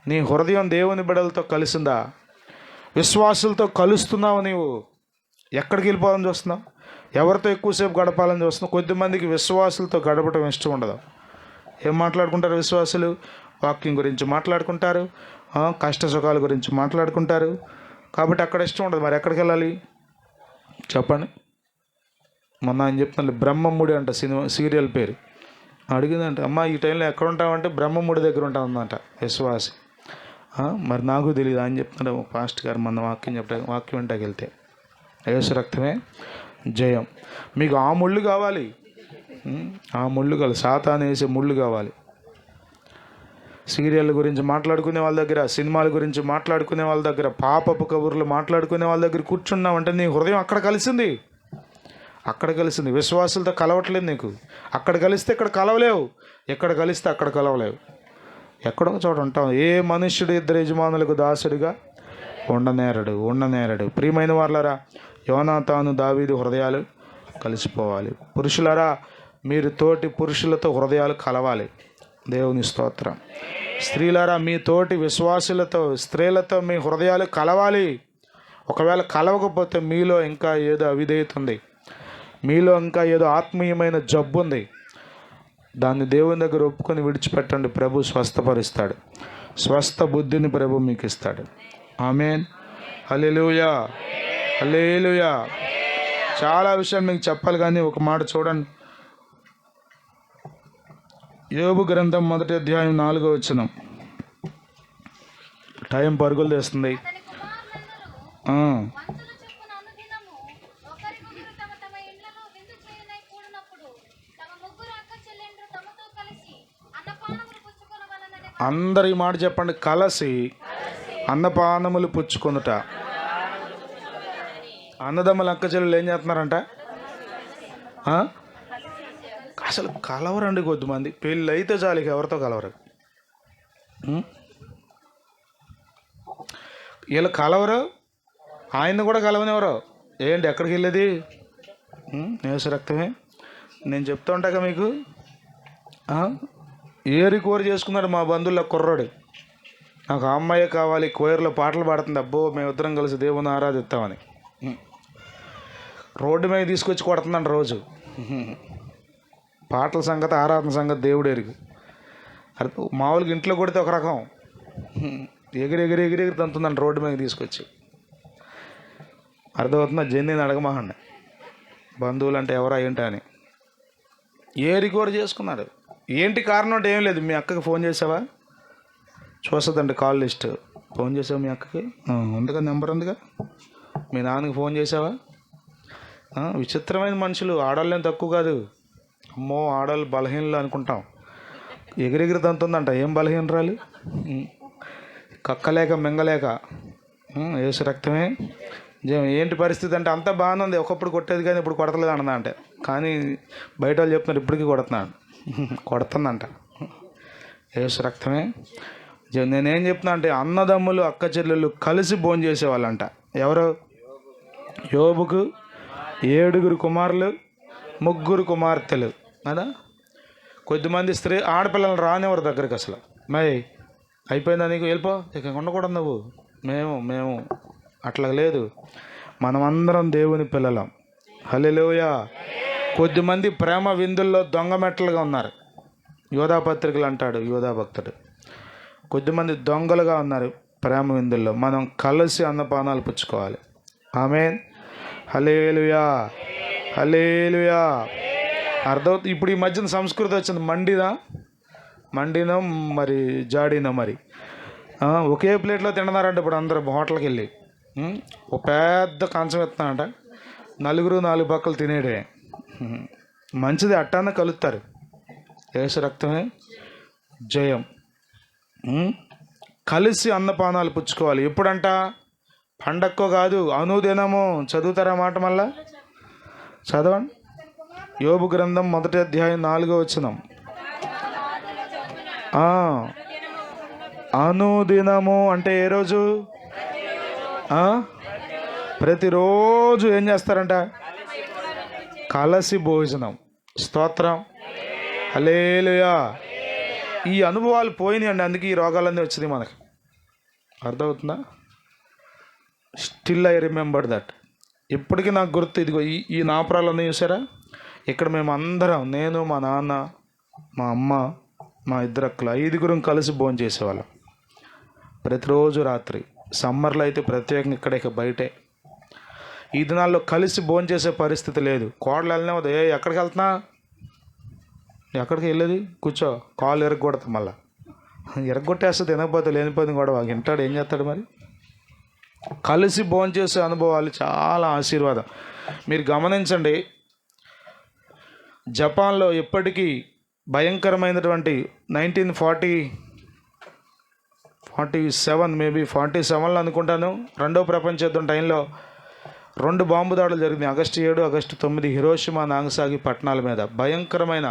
నీ హృదయం దేవుని బిడ్డలతో కలిసిందా? విశ్వాసులతో కలుస్తున్నావు నీవు? ఎక్కడికి వెళ్ళిపోవాలని చూస్తున్నావు? ఎవరితో ఎక్కువసేపు గడపాలని చూస్తున్నావు? కొద్దిమందికి విశ్వాసులతో గడపడం ఇష్టం ఉండదు. ఏం మాట్లాడుకుంటారు విశ్వాసులు? వాక్యం గురించి మాట్లాడుకుంటారు, కష్ట సుఖాల గురించి మాట్లాడుకుంటారు. కాబట్టి అక్కడ ఇష్టం ఉండదు. మరి ఎక్కడికి వెళ్ళాలి చెప్పండి? మొన్న ఆయన చెప్తున్నాను, బ్రహ్మముడి అంట సీరియల్ పేరు. అడిగిందంట, అమ్మ ఈ టైంలో ఎక్కడ ఉంటామంటే బ్రహ్మముడి దగ్గర ఉంటామన్నమాట విశ్వాసి. మరి నాకు తెలియదు అని చెప్తున్నాడు పాస్ట్ గారు. మన వాక్యం వెంటకి వెళ్తే యేసు రక్తమే జయం. మీకు ఆ ముళ్ళు కావాలి, ఆ ముళ్ళు కావాలి, సాతాను వేసే ముళ్ళు కావాలి. సీరియల్ గురించి మాట్లాడుకునే వాళ్ళ దగ్గర, సినిమాల గురించి మాట్లాడుకునే వాళ్ళ దగ్గర, పాపపు కబుర్లు మాట్లాడుకునే వాళ్ళ దగ్గర కూర్చున్నావంటే నీ హృదయం అక్కడ కలిసింది. విశ్వాసులతో కలవట్లేదు నీకు. అక్కడ కలిస్తే ఇక్కడ కలవలేవు, ఎక్కడ కలిస్తే అక్కడ కలవలేవు. ఎక్కడో చోట ఉంటాం. ఏ మనుష్యుడు ఇద్దరు యజమానులకు దాసుడిగా ఉండనేరడు. ప్రియమైన వాళ్ళారా, యోనాతాను దావీదు హృదయాలు కలిసిపోవాలి. పురుషులారా, మీరు తోటి పురుషులతో హృదయాలు కలవాలి. దేవుని స్తోత్రం. స్త్రీలారా, మీ తోటి విశ్వాసులతో, స్త్రీలతో మీ హృదయాలు కలవాలి. ఒకవేళ కలవకపోతే మీలో ఇంకా ఏదో అవిధేయత ఉంది, మీలో ఇంకా ఏదో ఆత్మీయమైన జబ్బు ఉంది. దాన్ని దేవుని దగ్గర ఒప్పుకొని విడిచిపెట్టండి. ప్రభు స్వస్థపరుస్తాడు. స్వస్థ బుద్ధిని ప్రభు మీకు ఇస్తాడు. ఆమేన్. హల్లెలూయా, హల్లెలూయా. చాలా విషయాలు మీకు చెప్పాలి, కానీ ఒక మాట చూడండి. యోబు గ్రంథం 1వ అధ్యాయం 4వ వచనం. టైం పరుగులు తీస్తుంది. అందరు ఈ మాట చెప్పండి, కలిసి అన్నపానములు పుచ్చుకొనుట. అన్నదమ్ములు అక్క చెల్లెలు ఏం చేస్తున్నారంట? అసలు కలవరండి. కొద్దిమంది పెళ్ళి అయితే చాలు, ఎవరితో కలవరు. వీళ్ళు కలవరు, ఆయన్ని కూడా కలవనివ్వరు. ఏంటి ఎక్కడికి వెళ్ళేది? యేసు రక్తమే. నేను చెప్తూ ఉంటాగా మీకు. ఏరి కోరి చేసుకున్నాడు మా బంధువుల కుర్రాడు. నాకు ఆ అమ్మాయి కావాలి, కోయర్లో పాటలు పాడుతుంది, అబ్బో మేమిద్దరం కలిసి దేవుని ఆరాధిస్తామని. రోడ్డు మీద తీసుకొచ్చి కొడుతుందంట రోజు. పాటల సంగతి, ఆరాధన సంగతి దేవుడు ఎరుగు. మామూలుగా ఇంట్లో కొడితే ఒక రకం, ఎగిరి ఎగిరి ఎగిరి ఎగిరి తంతుందంట రోడ్డు మీద తీసుకొచ్చి. అర్థమవుతుందా? జెన్నీని అడగమాహండి, బంధువులు అంటే ఎవరా ఏంటా అని. ఏరి కూడా చేసుకున్నాడు. ఏంటి కారణం అంటే ఏం లేదు. మీ అక్కకి ఫోన్ చేసావా? చూస్తుందండి కాల్ లిస్ట్. ఫోన్ చేసావా మీ అక్కకి? ఉందిగా, నెంబర్ ఉందిగా. మీ నాన్నకి ఫోన్ చేసావా? విచిత్రమైన మనుషులు. ఆడవాళ్ళేం తక్కువ కాదు. అమ్మో ఆడవాళ్ళు బలహీనలు అనుకుంటాం. ఎగిరెగిరి తంతుందంట. ఏం బలహీనరాలు? కక్కలేక మింగలేక యేసు రక్తమే. ఏంటి పరిస్థితి అంటే అంతా బాగానే ఉంది. ఒకప్పుడు కొట్టేది కానీ ఇప్పుడు కొడతలేదు అన్నదా అంటే. కానీ బయట వాళ్ళు చెప్తున్నారు ఇప్పటికీ కొడుతున్నాడు, కొడుతుందంట. యేసు రక్తమే. నేనేం చెప్తున్నా అంటే అన్నదమ్ములు అక్క చెల్లెళ్ళు కలిసి భోజనం చేసేవాళ్ళంట. ఎవరు? యోబుకు 7 కుమారులు 3 కుమార్తెలు కదా. కొద్దిమంది ఆడపిల్లలు రానివారు దగ్గరికి. అసలు మై అయిపోయిందా నీకు, వెళ్ళిపో, ఇక ఉండకూడదు నువ్వు. మేము అట్లా లేదు. మనమందరం దేవుని పిల్లలం. హల్లెలూయా. కొద్దిమంది ప్రేమ విందుల్లో దొంగ మెట్టలుగా ఉన్నారు. యోధా పత్రికలు అంటాడు యోధా భక్తుడు. కొద్దిమంది దొంగలుగా ఉన్నారు ప్రేమ విందుల్లో. మనం కలిసి అన్నపానాలు పుచ్చుకోవాలి. ఆమేన్. హల్లెలూయా, హల్లెలూయా. అర్థం. ఇప్పుడు ఈ మధ్యన సంస్కృతి వచ్చింది, మండినా మరి జాడినా మరి ఒకే ప్లేట్లో తింటున్నారంట. ఇప్పుడు అందరూ హోటల్కి వెళ్ళి ఒక పెద్ద కంచం ఎత్తున్నారంట, 4 పక్కలు తినేడే. మంచిది, అట్టాన కలుస్తారు. యేసు రక్తమే జయం. కలిసి అన్నపానాలు పుచ్చుకోవాలి. ఎప్పుడంట? పండక్కో కాదు, అనుదినము. చదువుతారా మాట? మళ్ళా చదవండి. యోబు గ్రంథం 1వ అధ్యాయం 4వ వచనం. అనుదినము అంటే ఏ రోజు? ప్రతిరోజు ఏం చేస్తారంట? కలిసి భోజనం. స్తోత్రం. హల్లెలూయా. ఈ అనుభవాలు పోయినాయండి, అందుకే ఈ రోగాలన్నీ వచ్చినాయి మనకి. అర్థమవుతుందా? Still I remember that. ఇప్పటికీ నాకు గుర్తు. ఇదిగో ఈ నాపరాలన్నీ చూసారా? ఇక్కడ మేము అందరం, నేను, మా నాన్న, మా అమ్మ, మా 2 అక్కలు, 5 కలిసి భోజనం చేసేవాళ్ళం ప్రతిరోజు రాత్రి. సమ్మర్లో అయితే ప్రత్యేకంగా ఇక బయటే. ఈ దినాల్లో కలిసి భోజనం చేసే పరిస్థితి లేదు. కోడలు వెళ్ళినా ఎక్కడికి వెళ్తున్నా? ఎక్కడికి వెళ్ళేది? కూర్చో, కాలు ఎరగొడతా. మళ్ళీ ఎరగొట్టేస్తే తినకపోతే లేనిపోయింది గొడవ. వింటాడు, ఏం చేస్తాడు మరి? కలిసి భోజనం చేసే అనుభవాలు చాలా ఆశీర్వాదం. మీరు గమనించండి, జపాన్లో ఇప్పటికీ భయంకరమైనటువంటి 1947 మేబీ 47లో అనుకుంటాను, 2వ ప్రపంచ యుద్ధం టైంలో 2 బాంబు దాడులు జరిగినాయి. ఆగస్టు 7, ఆగస్టు 9 హిరోషిమా, నాగసాకి పట్టణాల మీద భయంకరమైన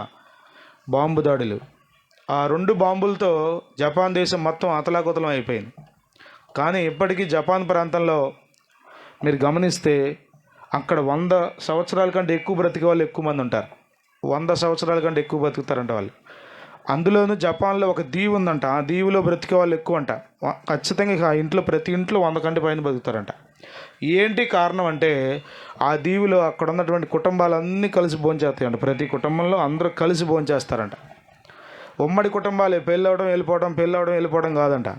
బాంబు దాడులు. ఆ 2 బాంబులతో జపాన్ దేశం మొత్తం అతలాకుతలం అయిపోయింది. కానీ ఇప్పటికీ జపాన్ ప్రాంతంలో మీరు గమనిస్తే అక్కడ 100 సంవత్సరాల కంటే ఎక్కువ బ్రతికే వాళ్ళు ఎక్కువ మంది ఉంటారు. 100 సంవత్సరాల కంటే ఎక్కువ బతుకుతారంట వాళ్ళు. అందులోనూ జపాన్లో ఒక దీవి ఉందంట. ఆ దీవిలో బ్రతికే వాళ్ళు ఎక్కువ అంట. ఖచ్చితంగా ఆ ఇంట్లో, ప్రతి ఇంట్లో 100 కంటే పైన బతుకుతారంట. ఏంటి కారణం అంటే ఆ దీవిలో అక్కడ ఉన్నటువంటి కుటుంబాలన్నీ కలిసి భోంచేస్తాయంట. ప్రతి కుటుంబంలో అందరూ కలిసి భోంచేస్తారంట. ఉమ్మడి కుటుంబాలే పెళ్ళవడం వెళ్ళిపోవడం కాదంట.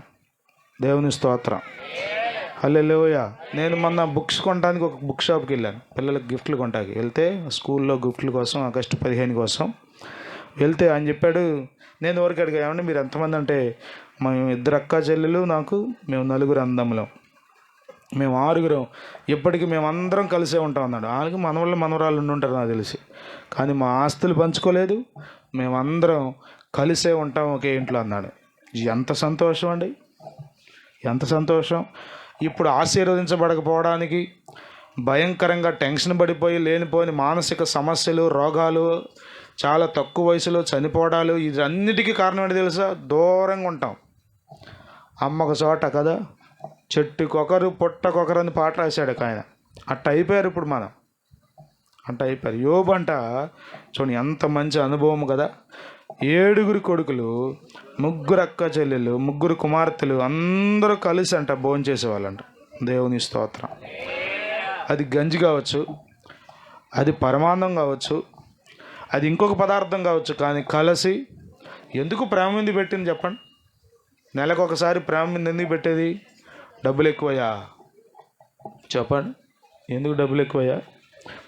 దేవుని స్తోత్రం. హల్లెలూయా. నేను మొన్న బుక్స్ కొనడానికి ఒక బుక్ షాప్కి వెళ్ళాను, పిల్లలకి గిఫ్ట్లు కొనడానికి వెళ్తే, స్కూల్లో గిఫ్ట్ల కోసం, ఆగస్టు 15 కోసం వెళ్తే ఆయన చెప్పాడు. నేను ఊరికి అడిగా, ఏమంటే మీరు ఎంతమంది అంటే, మేము 2 అక్క చెల్లెలు, మేము 4 అన్నదమ్ములం, మేము 6. ఇప్పటికీ మేమందరం కలిసే ఉంటాం అన్నాడు. వాళ్ళకి మనవరాళ్ళు ఉండుంటారు నాకు తెలిసి, కానీ మా ఆస్తులు పంచుకోలేదు, మేమందరం కలిసే ఉంటాం ఒకే ఇంట్లో అన్నాడు. ఎంత సంతోషం అండి, ఎంత సంతోషం. ఇప్పుడు ఆశీర్వదించబడకపోవడానికి భయంకరంగా టెన్షన్ పడిపోయి లేనిపోయిన మానసిక సమస్యలు, రోగాలు, చాలా తక్కువ వయసులో చనిపోవడాలు, ఇదన్నిటికీ కారణం ఏంటి తెలుసా? దూరంగా ఉంటాం. అమ్మొక చోట కదా, చెట్టుకొకరు పుట్టకొకరు అని పాట రాశాడు ఆయన. అట్ట అయిపోయారు ఇప్పుడు మనం, అట్ట అయిపోయారు. యోబు అంట చూడండి, ఎంత మంచి అనుభవం కదా. 7 కొడుకులు, 3 అక్క చెల్లెలు, 3 కుమార్తెలు అందరూ కలిసి అంట భోజనం చేసేవాళ్ళంట. దేవుని స్తోత్రం. అది గంజి కావచ్చు, అది పరమాన్నం కావచ్చు, అది ఇంకొక పదార్థం కావచ్చు, కానీ కలిసి. ఎందుకు ప్రేమ విందు పెట్టింది చెప్పండి? నెలకు ఒకసారి ప్రేమ విందు ఎందుకు పెట్టేది? డబ్బులు ఎక్కువయ్యా చెప్పండి. ఎందుకు డబ్బులు ఎక్కువయ్యా?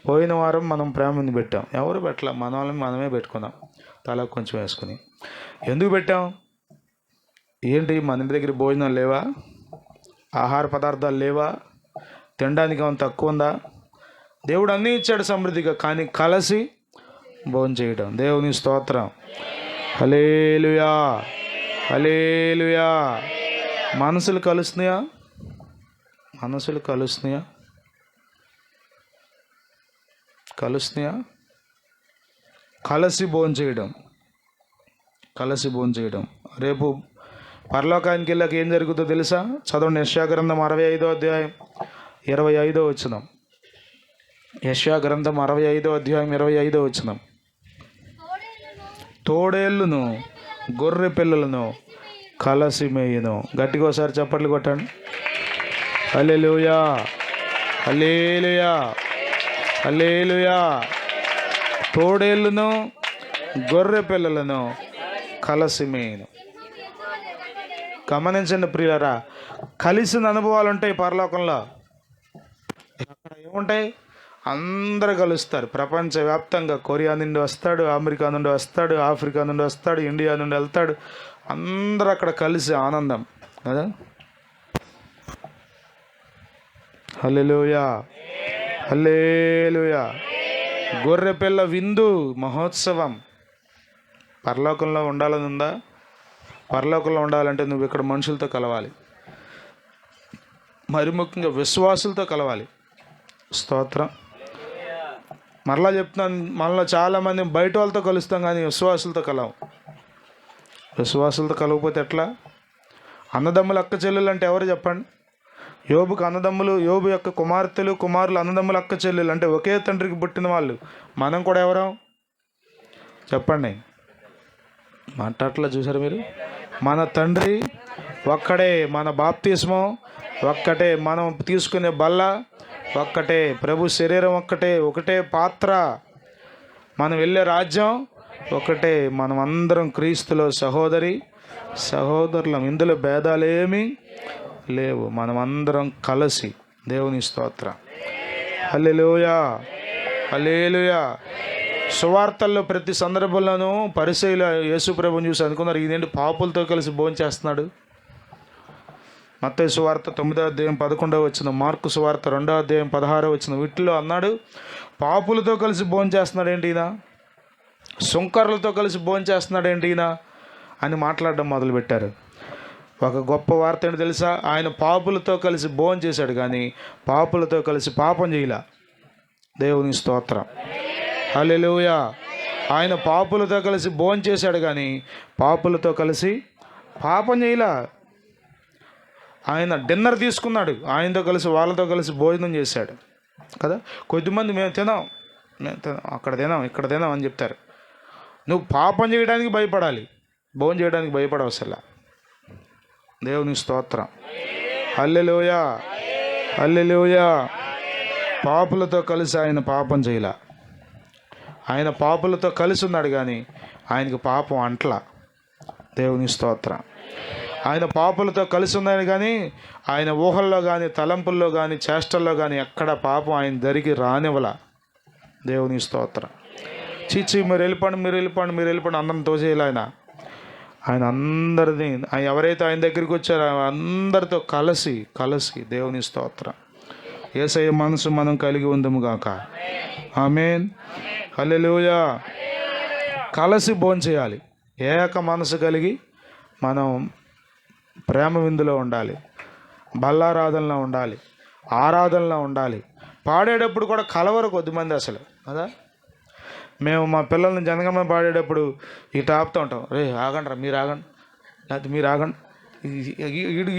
పోయిన వారం మనం ప్రేమ విందు పెట్టాం, ఎవరు పెట్టలే, మన వాళ్ళని మనమే పెట్టుకున్నాం, తల కొంచెం వేసుకుని. ఎందుకు పెట్టాం? ఏంటి మన ఇంటి దగ్గర భోజనం లేవా? ఆహార పదార్థాలు లేవా? తినడానికి ఏమైనా తక్కువ ఉందా? దేవుడు అన్నీ ఇచ్చాడు సమృద్ధిగా, కానీ కలిసి భోజనం చేయడం. దేవుని స్తోత్రం. హల్లెలూయా, హల్లెలూయా. మనసులు కలుస్తున్నాయా? మనసులు కలుస్తున్నాయా? కలుస్తున్నాయా? కలిసి భోజనం చేయడం, కలిసి భోజనం చేయడం. రేపు పరలోకానికి వెళ్ళాక ఏం జరుగుతుందో తెలుసా? చదవండి. యెషయా గ్రంథం 65వ అధ్యాయం 25వ వచనం. యెషయా గ్రంథం 65వ అధ్యాయం 25వ వచనం. తోడేళ్ళును గొర్రె పిల్లలను కలసి మేయును. గట్టిగా ఒకసారి చప్పట్లు కొట్టండి. హల్లెలూయా, హల్లెలూయా, హల్లెలూయా. తోడేళ్ళును గొర్రె పిల్లలను కలసి మేయును. గమనించండి ప్రియులారా, కలిసిన అనుభవాలు ఉంటాయి పరలోకంలో. అక్కడ ఏముంటాయి? అందరూ కలుస్తారు. ప్రపంచవ్యాప్తంగా కొరియా నుండి వస్తాడు, అమెరికా నుండి వస్తాడు, ఆఫ్రికా నుండి వస్తాడు, ఇండియా నుండి వెళ్తాడు. అందరూ అక్కడ కలిసి ఆనందం కదా. హల్లెలూయా, హల్లెలూయా. గొర్రెపిల్ల విందు మహోత్సవం. పరలోకంలో ఉండాలని ఉందా? పరలోకంలో ఉండాలంటే నువ్వు ఇక్కడ మనుషులతో కలవాలి, మరి ముఖ్యంగా విశ్వాసులతో కలవాలి. స్తోత్రం. మరలా చెప్తున్నాను, మనలో చాలామంది బయట వాళ్ళతో కలుస్తాం కానీ విశ్వాసులతో కలవం. విశ్వాసులతో కలవకపోతే ఎట్లా? అన్నదమ్ములు అక్క చెల్లెలు అంటే ఎవరు చెప్పండి? యోబుకు అన్నదమ్ములు, యోబు యొక్క కుమారులు అన్నదమ్ములు అక్క చెల్లెలు అంటే ఒకే తండ్రికి పుట్టిన వాళ్ళు. మనం కూడా ఎవరం చెప్పండి? మాట్లాడట్లా చూసారు మీరు? మన తండ్రి ఒక్కడే, మన బాప్తిస్మం ఒక్కటే, మనం తీసుకునే బల్ల ఒక్కటే, ప్రభు శరీరం ఒక్కటే, ఒకటే పాత్ర, మనం వెళ్ళే రాజ్యం ఒకటే. మనం అందరం క్రీస్తులో సహోదరులం. ఇందులో భేదాలేమీ లేవు. మనం అందరం కలిసి. దేవుని స్తోత్రం. హల్లెలూయా, హల్లెలూయా. సువార్తల్లో ప్రతి సందర్భంలోనూ పరిసయ్యులు యేసు ప్రభువుని చూసి అనుకున్నారు, ఇదేంటి పాపులతో కలిసి భోజనం చేస్తున్నాడు. మత్తయి సువార్త 9వ అధ్యాయం 11వ వచనం, మార్కు సువార్త 2వ అధ్యాయం 16వ వచనం. వీటిలో అన్నాడు, పాపులతో కలిసి భోజనం చేస్తున్నాడు ఏంటి ఈయన, సుంకర్లతో కలిసి భోజనం చేస్తున్నాడు ఏంటి ఈయన అని మాట్లాడడం మొదలుపెట్టారు. ఒక గొప్ప వార్త ఏంటి తెలుసా? ఆయన పాపులతో కలిసి భోజనం చేశాడు కానీ పాపులతో కలిసి పాపం చేయలే. దేవుని స్తోత్రం. హల్లెలూయా. ఆయన పాపులతో కలిసి భోజనం చేశాడు కానీ పాపులతో కలిసి పాపం చేయలే. ఆయన డిన్నర్ తీసుకున్నాడు, ఆయనతో కలిసి వాళ్ళతో కలిసి భోజనం చేశాడు కదా. కొద్దిమంది మేము తినాం అక్కడ తినాం ఇక్కడ తినాం అని చెప్తారు. నువ్వు పాపం చేయడానికి భయపడాలి, భోజనం చేయడానికి భయపడవసలా. దేవుని స్తోత్రం. హల్లెలూయా, హల్లెలూయా. పాపులతో కలిసి ఆయన పాపం చేయలే. ఆయన పాపులతో కలిసి ఉన్నాడు కానీ ఆయనకు పాపం అంట్లా. దేవుని స్తోత్రం. ఆయన పాపులతో కలిసి ఉన్నాడు కానీ ఆయన ఊహల్లో కానీ తలంపుల్లో కానీ చేష్టల్లో కానీ ఎక్కడ పాపం ఆయన దరికి రానివ్వల. దేవుని స్తోత్రం. చీచి మీరు వెళ్ళిపోండి అందరం తోసేయాలి. ఆయన అందరినీ, ఎవరైతే ఆయన దగ్గరికి వచ్చారో అందరితో కలిసి దేవుని స్తోత్రం. యేసయ్య మనసు మనం కలిగి ఉందము గాక. ఆమేన్. హల్లెలూయా. కలిసి భోంచేయాలి. ఏక మనసు కలిగి మనం ప్రేమ విందులో ఉండాలి, బల్లారాధనలో ఉండాలి, ఆరాధనలో ఉండాలి. పాడేటప్పుడు కూడా కలవరు కొద్దిమంది అసలు కదా. మేము మా పిల్లల్ని జనగమ పాడేటప్పుడు ఇటు ఆపుతూ ఉంటాం, రే ఆగండి, మీరు ఆగండి, లేకపోతే మీరు ఆగండి.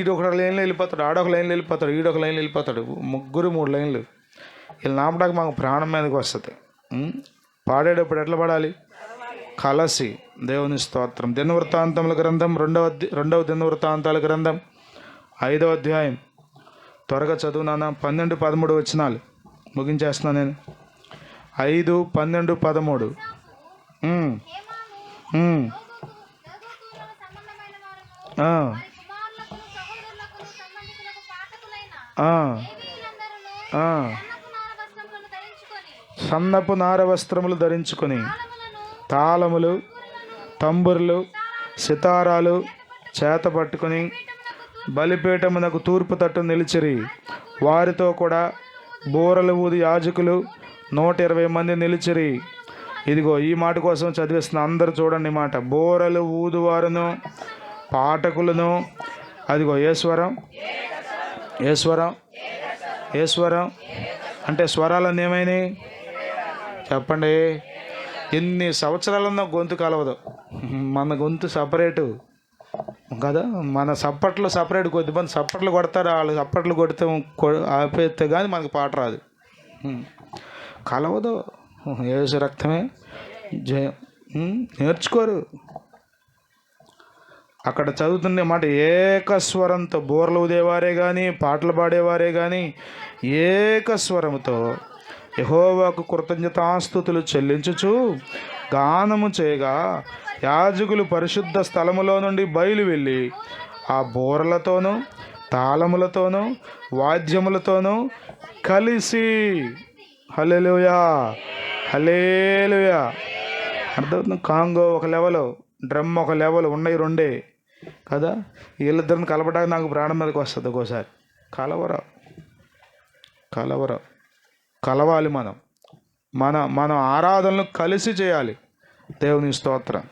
ఈడు ఒక లైన్లో వెళ్ళిపోతాడు, ఆడొక లైన్లో వెళ్ళిపోతాడు, ఈడొక లైన్లో వెళ్ళిపోతాడు, 3 లైన్లు. వీళ్ళు నాపడానికి మాకు ప్రాణం మీదకి వస్తుంది. పాడేటప్పుడు ఎట్లా పడాలి? కలసి. దేవుని స్తోత్రం. దినవృత్తాంతముల గ్రంథం రెండవ దినవృత్తాంతాల గ్రంథం 5వ అధ్యాయం. త్వరగా చదువునానా. 12, 13 వచనాలు ముగించేస్తున్నాను నేను. 5, 12, 13. సన్నపు నార వస్త్రములు ధరించుకొని తాళములు, తంబురులు, సితారాలు చేత పట్టుకొని బలిపీఠమునకు తూర్పు తట్టు నిలిచిరి. వారితో కూడా బూరలు ఊది యాజకులు 120 మంది నిలిచిరి. ఇదిగో ఈ మాట కోసం చదివిస్తున్న అందరూ చూడండి మాట. బూరలు ఊదువారును పాఠకులను. అదిగో ఈశ్వరం ఈశ్వరం ఈశ్వరం అంటే స్వరాలన్నీ ఏమైనాయి చెప్పండి. ఎన్ని సంవత్సరాలన్నా గొంతు కలవదు. మన గొంతు సపరేటు కదా. మన సప్పట్లు సపరేట్. కొద్దిమంది సప్పట్లు కొడతారు, వాళ్ళు సప్పట్లు కొడితే ఆపేస్తే కానీ మనకి పాట రాదు. కలవదు. యేసు రక్తమే జయం. నేర్చుకోరు. అక్కడ చదువుతున్న మాట ఏకస్వరంతో బోర్లు ఊదేవారే కానీ పాటలు పాడేవారే కానీ ఏకస్వరంతో యెహోవాకు కృతజ్ఞతాస్తుతులు చెల్లించుచు గానము చేయగా యాజకులు పరిశుద్ధ స్థలములో నుండి బయలు వెళ్ళి ఆ బోరలతోనూ తాళములతోనూ వాద్యములతోనూ కలిసి హల్లెలూయా హల్లెలూయా. అర్థమవుతుంది. కాంగో ఒక లెవెల్, డ్రమ్ ఒక లెవెల్, ఉన్నాయి రెండే కదా. వీళ్ళిద్దరిని కలపడానికి నాకు ప్రాణం మీదకి వస్తుంది ఒక్కోసారి. కలవాలి. మన ఆరాధనలు కలిసి చేయాలి. దేవుని స్తోత్రం.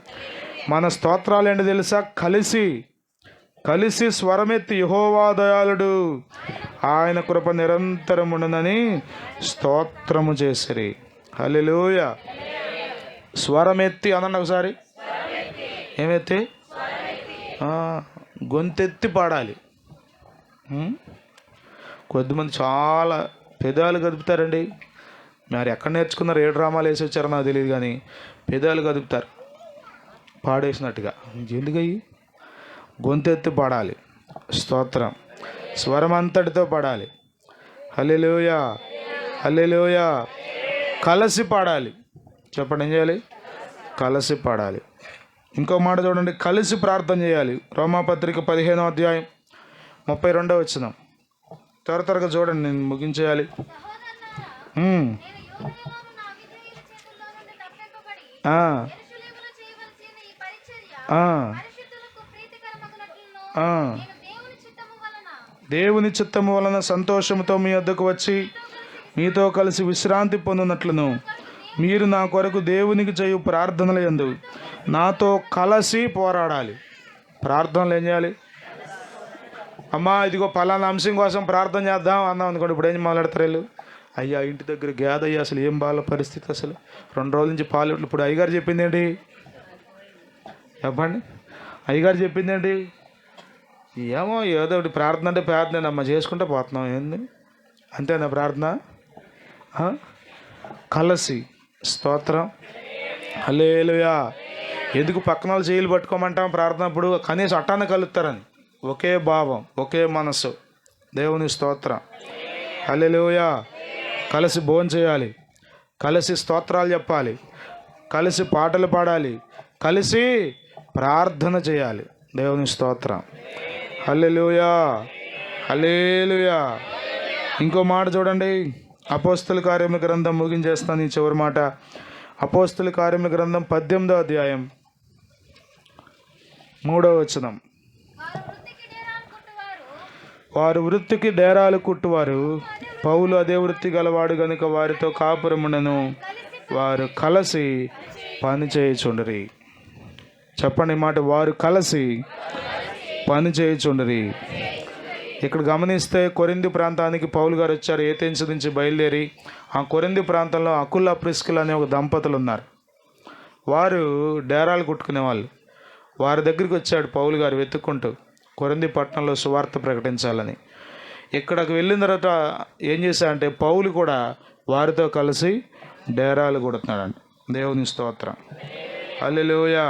మన స్తోత్రాలు ఏంటి తెలుసా? కలిసి స్వరమెత్తి యెహోవా దయాళుడు, ఆయన కృప నిరంతరముండునని స్తోత్రము చేసిరి. హల్లెలూయా. స్వరమెత్తి అనండి ఒకసారి. ఏమెత్తి? గొంతెత్తి పాడాలి. కొద్దిమంది చాలా పెదాలు కదుపుతారండి. మరి ఎక్కడ నేర్చుకున్నారు? ఏ డ్రామాలు వేసి వచ్చారో నాకు తెలియదు కానీ పెదాలు కదుపుతారు పాడేసినట్టుగా. ఎందుకయ్యి? గొంతెత్తి పాడాలి. స్తోత్రం. స్వరం అంతటితో పాడాలి. హల్లెలూయా హల్లెలూయా. కలిసి పాడాలి. చెప్పండి, ఏం చేయాలి? కలిసి పాడాలి. ఇంకో మాట చూడండి, కలిసి ప్రార్థన చేయాలి. రోమాపత్రిక 15వ అధ్యాయం 32వ వచనం. త్వరగా చూడండి, నేను ముగించేయాలి. దేవుని చిత్తము వలన సంతోషంతో మీ వద్దకు వచ్చి మీతో కలిసి విశ్రాంతి పొందినట్లును మీరు నా కొరకు దేవునికి చేయు ప్రార్థనలు యందు నాతో కలిసి పోరాడాలి. ప్రార్థనలు ఏం చేయాలి? అమ్మా ఇదిగో పలానా అంశం కోసం ప్రార్థన చేద్దాం అన్నాం అనుకోండి. ఇప్పుడు ఏం మాట్లాడతారు వీళ్ళు? అయ్యా ఇంటి దగ్గర గేదయ్యా, అసలు ఏం బాల పరిస్థితి, అసలు 2 రోజుల నుంచి పాలు. ఇప్పుడు అయ్యగారు చెప్పింది ఏంటి చెప్పండి? అయ్యగారు చెప్పింది ఏంటి? ఏమో ఏదో ఒకటి ప్రార్థన అంటే ప్రార్థన అమ్మ చేసుకుంటే పోతున్నాం. ఏంది అంతేనా ప్రార్థన? కలిసి. స్తోత్రం. హల్లెలూయా. ఎందుకు పక్కన వాళ్ళు చేతులు పట్టుకోమంటాం ప్రార్థన అప్పుడు? కనీసం అట్టాన్ని కలుస్తారని. ఒకే భావం, ఒకే మనస్సు. దేవుని స్తోత్రం. హల్లెలూయా. కలిసి భోజనం చేయాలి, కలిసి స్తోత్రాలు చెప్పాలి, కలిసి పాటలు పాడాలి, కలిసి ప్రార్థన చేయాలి. దేవుని స్తోత్రం. హల్లెలూయా హల్లెలూయా. ఇంకో మాట చూడండి, అపోస్తల కార్యముల గ్రంథం ముగించేస్తాను ఈ చివరి మాట. అపోస్తల కార్యముల గ్రంథం 18వ అధ్యాయం 3వ వచనం. వారు వృత్తికి డేరాలు కుట్టువారు, పౌలు అదే వృత్తి గలవాడు గనుక వారితో కాపురముండెను. వారు కలిసి పని చేయుచుండిరి. చెప్పండి మాట, వారు కలిసి పని చేయుచుండిరి. ఇక్కడ గమనిస్తే కొరింథీ ప్రాంతానికి పౌలు గారు వచ్చారు. ఏథెన్స్ నుంచి బయలుదేరి ఆ కొరింథీ ప్రాంతంలో అకుల ప్రిస్కిల అనే ఒక దంపతులు ఉన్నారు. వారు డేరాలు కుట్టుకునేవాళ్ళు. వారి దగ్గరికి వచ్చాడు పౌలు గారు వెతుక్కుంటూ, కొరింథీ పట్టణంలో సువార్త ప్రకటించాలని. ఇక్కడికి వెళ్ళిన తర్వాత ఏం చేశాడంటే పౌలు కూడా వారితో కలిసి డేరాలు కుడుతున్నాడండి. దేవుని స్తోత్రం. హల్లెలూయా,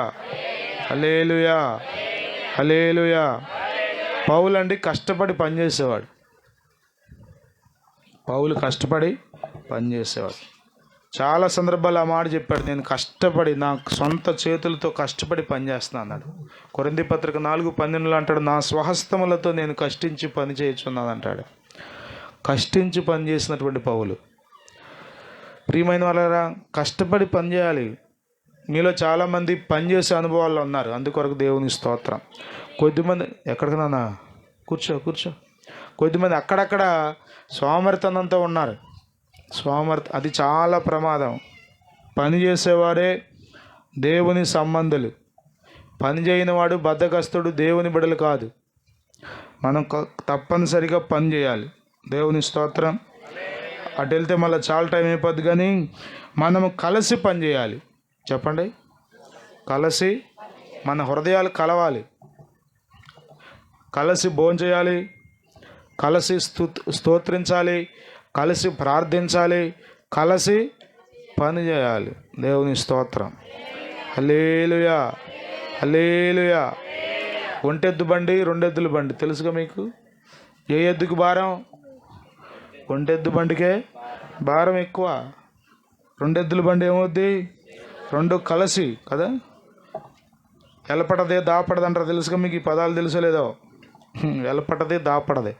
హల్లెలూయా, హల్లెలూయా. పౌలు అండి కష్టపడి పనిచేసేవాడు. పౌలు కష్టపడి పనిచేసేవాడు. చాలా సందర్భాలు ఆ మాట చెప్పాడు, నేను కష్టపడి నా సొంత చేతులతో కష్టపడి పనిచేస్తున్నాను అన్నాడు. కొరింథీ పత్రిక 4:12 అంటాడు, నా స్వహస్తములతో నేను కష్టించి పని చేయుచున్నాను అంటాడు. కష్టించి పని చేసినటువంటి పౌలు. ప్రియమైన వాళ్ళరా, కష్టపడి పని చేయాలి. మీలో చాలామంది పనిచేసే అనుభవాల్లో ఉన్నారు, అందుకొరకు దేవుని స్తోత్రం. కొద్దిమంది ఎక్కడికన్నా కూర్చో కొద్దిమంది అక్కడక్కడ సోమరితనంతో ఉన్నారు. అది చాలా ప్రమాదం. పని చేసేవాడే దేవుని సంబంధులు. పని చేయనివాడు బద్ధకస్తుడు, దేవుని బిడ్డలు కాదు. మనం తప్పనిసరిగా పని చేయాలి. దేవుని స్తోత్రం. అటు వెళ్తే మళ్ళీ చాలా టైం అయిపోద్ది, కానీ మనము కలిసి పని చేయాలి. చెప్పండి, కలిసి మన హృదయాలు కలవాలి, కలిసి భోజనం చేయాలి, కలిసి స్తోత్రించాలి, కలిసి ప్రార్థించాలి, కలిసి పని చేయాలి. దేవుని స్తోత్రం. హల్లెలూయా, హల్లెలూయా. ఒంటెద్దు బండి, రెండెద్దుల బండి తెలుసుగా మీకు? ఏ ఎద్దుకు భారం? ఒంటెద్దు బండికే భారం ఎక్కువ. రెండెద్దుల బండి ఏమవుద్ది? రెండు కలిసి కదా. ఎలపడదే దాపడది అంటారు, తెలుసుగా మీకు? ఈ పదాలు తెలుసలేదో? ఎలపడదే దాపడదే,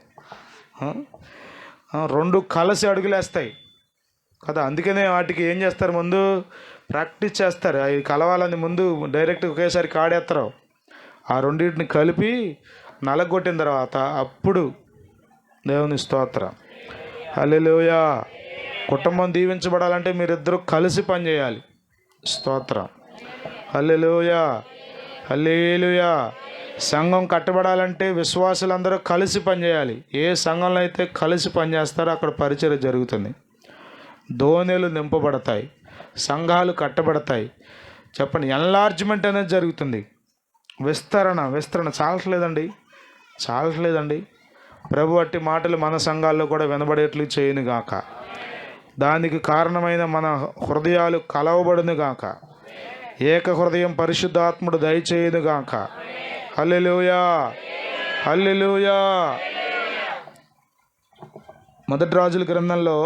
రెండు కలిసి అడుగులేస్తాయి కదా. అందుకనే వాటికి ఏం చేస్తారు, ముందు ప్రాక్టీస్ చేస్తారు. అవి కలవాలని ముందు డైరెక్ట్ ఒకేసారి కాడేస్తారు. ఆ రెండింటిని కలిపి నలగొట్టిన తర్వాత అప్పుడు దేవుని స్తోత్రం. హల్లెలూయా. కుటుంబం దీవించబడాలంటే మీరిద్దరూ కలిసి పనిచేయాలి. స్తోత్రం. హల్లెలూయా, హల్లెలూయా. సంఘం కట్టబడాలంటే విశ్వాసులందరూ కలిసి పనిచేయాలి. ఏ సంఘంలో అయితే కలిసి పనిచేస్తారో అక్కడ పరిచర్య జరుగుతుంది. దోణెలు నింపబడతాయి, సంఘాలు కట్టబడతాయి. చెప్పండి, ఎన్లార్జ్మెంట్ అనేది జరుగుతుంది. విస్తరణ చాలట్లేదండి. ప్రభు అట్టి మాటలు మన సంఘాల్లో కూడా వినబడేట్లు చేయను గాక. దానికి కారణమైన మన హృదయాలు కలవబడును గాక. ఏక హృదయం పరిశుద్ధాత్ముడు దయచేయును గాక. హల్లెలూయా, హల్లెలూయా. మొదటి రాజుల గ్రంథంలో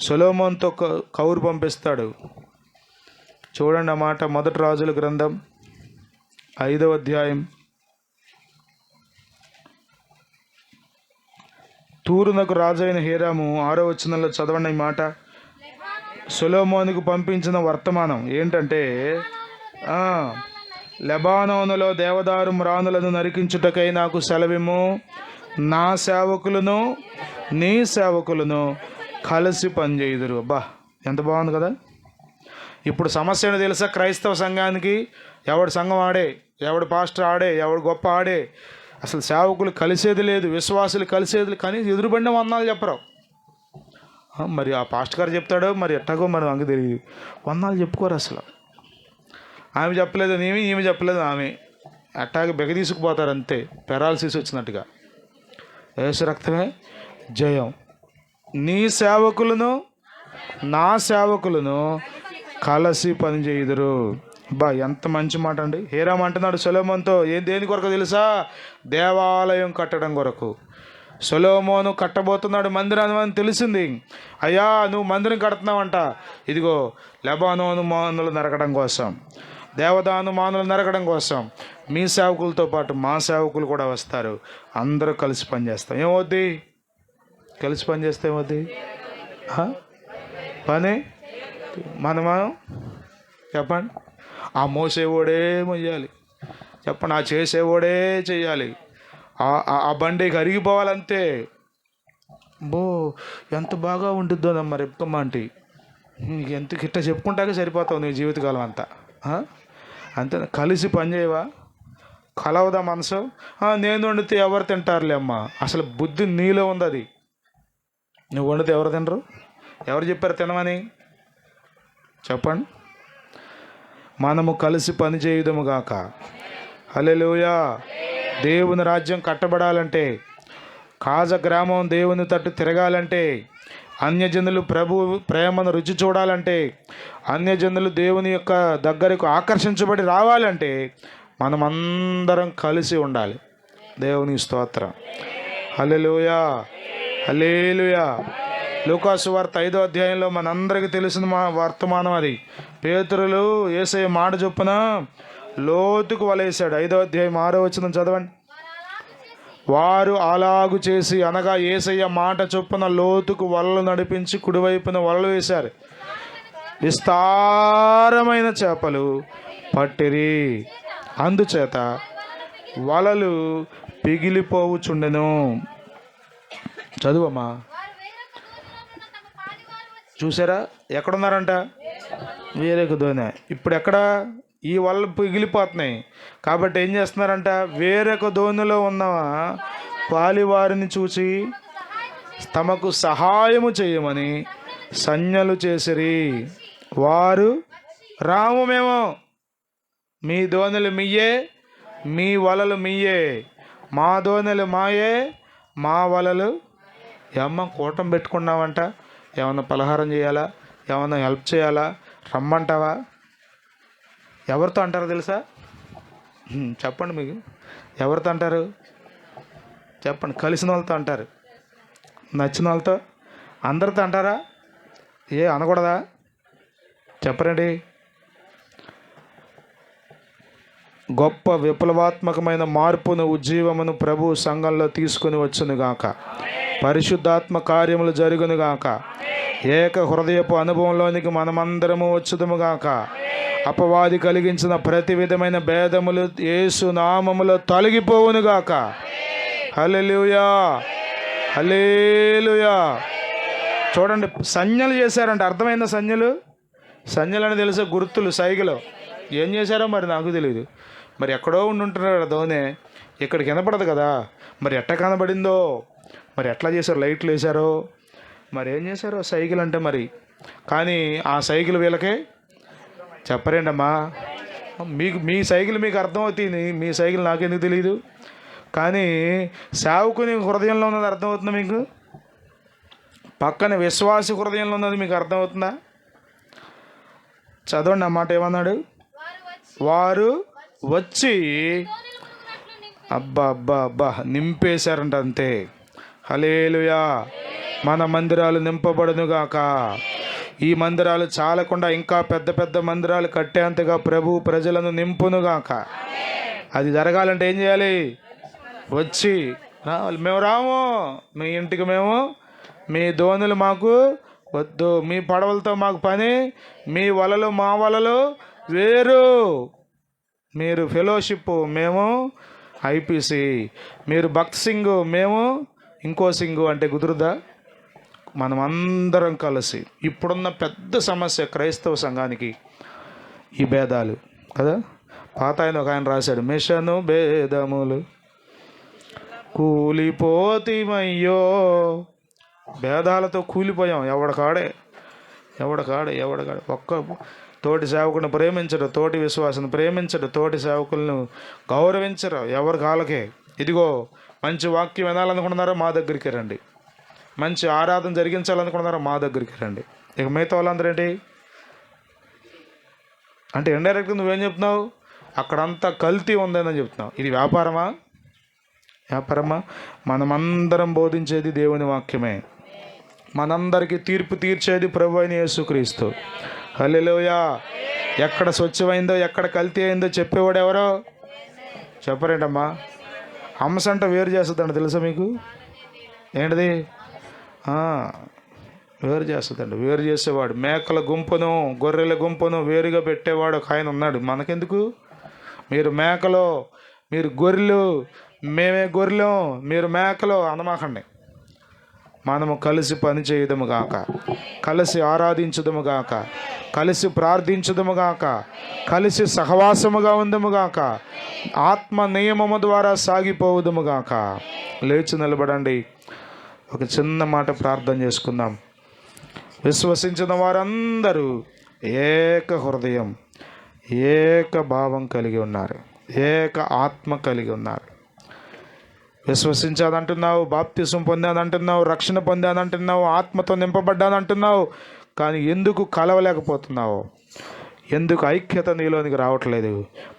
సొలొమోనుతో కౌరు పంపిస్తాడు. చూడండి ఆ మాట. మొదటి రాజుల గ్రంథం 5వ అధ్యాయం తూరునకు రాజైన హీరాము 6వ వచనంలో చదవండి ఈ మాట. సొలొమోనుకు పంపించిన వర్తమానం ఏంటంటే, లెబానోనులో దేవదారు మ్రానులను నరికించుటకై నాకు సెలవిమ్ము, నా సేవకులను నీ సేవకులను కలిసి పనిచేయుదురు. అబ్బా, ఎంత బాగుంది కదా. ఇప్పుడు సమస్య ఏంటో తెలుసా? క్రైస్తవ సంఘానికి ఎవడి సంఘం ఆడే, ఎవడు పాస్టర్ ఆడే, ఎవడు గొప్ప ఆడే, అసలు సేవకులు కలిసేది లేదు, విశ్వాసులు కలిసేది. కానీ ఎదురుబడిన వందనాలు చెప్పరు. మరి ఆ పాస్టర్ గారు చెప్తాడో మరి ఎట్టాగో మరి అంగ తెలియదు. వందనాలు చెప్పుకోరు అసలు. ఆమె చెప్పలేదు ఈమె చెప్పలేదు ఆమె, అట్టాగే బెగ తీసుకుపోతారు అంతే, పెరాలసిస్ వచ్చినట్టుగా. యేసు రక్తమే జయం. నీ సేవకులను నా సేవకులను కలిసి పనిచేయుదురు. బా, ఎంత మంచి మాట అండి. హీరాము అంటున్నాడు సొలొమోనుతో, దేని కొరకు తెలుసా? దేవాలయం కట్టడం కొరకు. సొలొమోను కట్టబోతున్నాడు మందిరం అని తెలిసింది. అయ్యా, నువ్వు మందిరం కడుతున్నావంట. ఇదిగో లెబానోను మానులు నరకడం కోసం, దేవదాను మానులు నరకడం కోసం మీ సేవకులతో పాటు మా సేవకులు కూడా వస్తారు. అందరూ కలిసి పనిచేస్తాం. ఏమవుద్ది? కలిసి పనిచేస్తే ఏమవుద్ది? పని మనమా? చెప్పండి. ఆ మోసేవాడే మొయ్యాలి, చెప్పండి. ఆ చేసేవాడే చెయ్యాలి. ఆ బండి కరిగిపోవాలంతే. ఎంత బాగా ఉంటుందోనమ్మా రెప్పమ్మ ఆంటీ, ఎంత గిట్ట చెప్పుకుంటాకే సరిపోతావు నీ జీవితకాలం అంతా. అంతే. కలిసి పని చేయవా? కలవదా మనసు? నేను వండితే ఎవరు తింటారులే అమ్మ. అసలు బుద్ధి నీలో ఉంది. అది నువ్వు వండితే ఎవరు తినరు? ఎవరు చెప్పారు తినమని? చెప్పండి. మనము కలిసి పని చేయుదము గాక. హల్లెలూయా. దేవుని రాజ్యం కట్టబడాలంటే, కాజ గ్రామం దేవుని తట్టు తిరగాలంటే, అన్యజనులు ప్రభు ప్రేమను రుచి చూడాలంటే, అన్యజనులు దేవుని యొక్క దగ్గరకు ఆకర్షించబడి రావాలంటే మనమందరం కలిసి ఉండాలి. దేవుని స్తోత్రం. హల్లెలూయా, హల్లెలూయా. లూకాసు వార్త 5వ అధ్యాయంలో మనందరికీ తెలిసిన వర్తమానం అది. పేతురులు యేసయ్య మాట చొప్పున లోతుకు వలేశాడు. 5వ అధ్యాయం 6వ వచనం చదవండి. వారు అలాగు చేసి, అనగా యేసయ్య మాట చొప్పున లోతుకు వలలు నడిపించి కుడివైపున వలలు వేశారు. విస్తారమైన చేపలు పట్టిరి, అందుచేత వలలు పిగిలిపోవుచుండెను. చదువమ్మా. చూసారా ఎక్కడున్నారంట? వేరొక దోణి. ఇప్పుడు ఎక్కడ? ఈ వలలు పిగిలిపోతున్నాయి కాబట్టి ఏం చేస్తున్నారంట? వేరొక దోణిలో ఉన్న పాలివారిని చూసి తమకు సహాయము చేయమని సంజ్ఞలు చేసిరి. వారు, రాము మేము, మీ దోణులు మీయే, మీ వలలు మీయే, మా దోణులు మాయే, మా వలలు. ఏమ్మా కూటం పెట్టుకున్నావంట? ఏమన్నా పలహారం చేయాలా? ఏమన్నా హెల్ప్ చేయాలా? రమ్మంటావా? ఎవరితో అంటారు తెలుసా? చెప్పండి. మీకు ఎవరితో అంటారు చెప్పండి? కలిసిన వాళ్ళతో అంటారు, నచ్చిన వాళ్ళతో, అందరితో అంటారా? అనకూడదా? చెప్పరండి. గొప్ప విప్లవాత్మకమైన మార్పును, ఉజ్జీవమును ప్రభు సంఘంలో తీసుకుని వచ్చునుగాక. పరిశుద్ధాత్మ కార్యములు జరుగునుగాక. ఏక హృదయపు అనుభవంలోనికి మనమందరము వచ్చుదుముగాక. అపవాది కలిగించిన ప్రతి విధమైన భేదములు యేసు నామములో తొలగిపోవునుగాక. హల్లెలూయా, హల్లెలూయా. చూడండి, సంజ్ఞలు చేశారంట. అర్థమైందా? సంజ్ఞలు అని తెలుసా? గుర్తులు, సైగలు. ఏం చేశారో మరి నాకు తెలియదు. మరి ఎక్కడో ఉంటుంటారు దోనే, ఇక్కడికి వినపడదు కదా. మరి ఎట్ట కనబడిందో, మరి ఎట్లా చేశారు? లైట్లు వేశారో, మరి ఏం చేశారో సైకిల్ అంటే మరి. కానీ ఆ సైకిల్ వీళ్ళకే చెప్పరేంటమ్మా? మీ సైకిల్ మీకు అర్థమవుతుంది, మీ సైకిల్ నాకెందుకు తెలియదు? కానీ సేవకుని హృదయంలో ఉన్నది అర్థమవుతుందా మీకు? పక్కన విశ్వాసి హృదయంలో ఉన్నది మీకు అర్థమవుతుందా? చదవండి అన్నమాట. ఏమన్నాడు? వారు వచ్చి అబ్బా అబ్బా అబ్బా నింపేశారంట. అంతే. హల్లెలూయా. మన మందిరాలు నింపబడునుగాక. ఈ మందిరాలు చాలకుండా ఇంకా పెద్ద పెద్ద మందిరాలు కట్టేంతగా ప్రభు ప్రజలను నింపునుగాక. అది జరగాలంటే ఏం చేయాలి? వచ్చి మేము రాము, మీ ఇంటికి మేము, మీ దోణులు మాకు వద్దు, మీ పడవలతో మాకు పని, మీ వలలు మా వలలు వేరు. మీరు ఫెలోషిప్, మేము ఐపీసీ. మీరు భక్త్ సింగ్, మేము ఇంకో సింగు అంటే కుదురుదా? మనం అందరం కలిసి. ఇప్పుడున్న పెద్ద సమస్య క్రైస్తవ సంఘానికి ఈ భేదాలు కదా. పాత ఒక ఆయన రాశాడు, మిషను భేదములు కూలిపోతిమయ్యో. భేదాలతో కూలిపోయాం. ఎవడకాడే. ఒక్క తోటి సేవకుని ప్రేమించడు, తోటి విశ్వాసాన్ని ప్రేమించడు, తోటి సేవకులను గౌరవించరు. ఎవరి కాళ్ళకే. ఇదిగో మంచి వాక్యం వినాలనుకుంటున్నారో మా దగ్గరికి రండి, మంచి ఆరాధన జరిగించాలనుకుంటున్నారో మా దగ్గరికి రండి. ఇక మిగతా వాళ్ళందరూ ఏంటి అంటే ఇండైరెక్ట్గా నువ్వేం చెప్తున్నావు? అక్కడంతా కల్తీ ఉందని చెప్తున్నావు. ఇది వ్యాపారమా? మనమందరం బోధించేది దేవుని వాక్యమే. మనందరికీ తీర్పు తీర్చేది ప్రభువైన యేసుక్రీస్తు. హల్లెలూయా. ఎక్కడ స్వచ్ఛమైందో, ఎక్కడ కల్తీ అయిందో చెప్పేవాడు ఎవరో? చెప్పరేంటమ్మా? హంసంట వేరు చేస్తుందండి, తెలుసా మీకు? ఏంటిది? వేరు చేస్తుందండి. వేరు చేసేవాడు. మేకల గుంపును, గొర్రెల గుంపును వేరుగా పెట్టేవాడు ఒక ఆయన ఉన్నాడు. మనకెందుకు? మీరు మేకలో, మీరు గొర్రెలు, మేమే గొర్రెలు, మీరు మేకలు అనమాకండి. మనము కలిసి పని చేయదము గాక, కలిసి ఆరాధించుదము గాక, కలిసి ప్రార్థించుదము గాక, కలిసి సహవాసముగా ఉందము గాక, ఆత్మ నియమము ద్వారా సాగిపోవుదము గాక. లేచి నిలబడండి. ఒక చిన్న మాట ప్రార్థన చేసుకుందాం. విశ్వసించిన వారందరూ ఏక హృదయం, ఏక భావం కలిగి ఉన్నారు, ఏక ఆత్మ కలిగి ఉన్నారు. విశ్వసించానంటున్నావు, బాప్తిసం పొందానంటున్నావు, రక్షణ పొందానంటున్నావు, ఆత్మతో నింపబడ్డానంటున్నావు. కానీ ఎందుకు కలవలేకపోతున్నావు? ఎందుకు ఐక్యత నీలోనికి రావట్లేదు?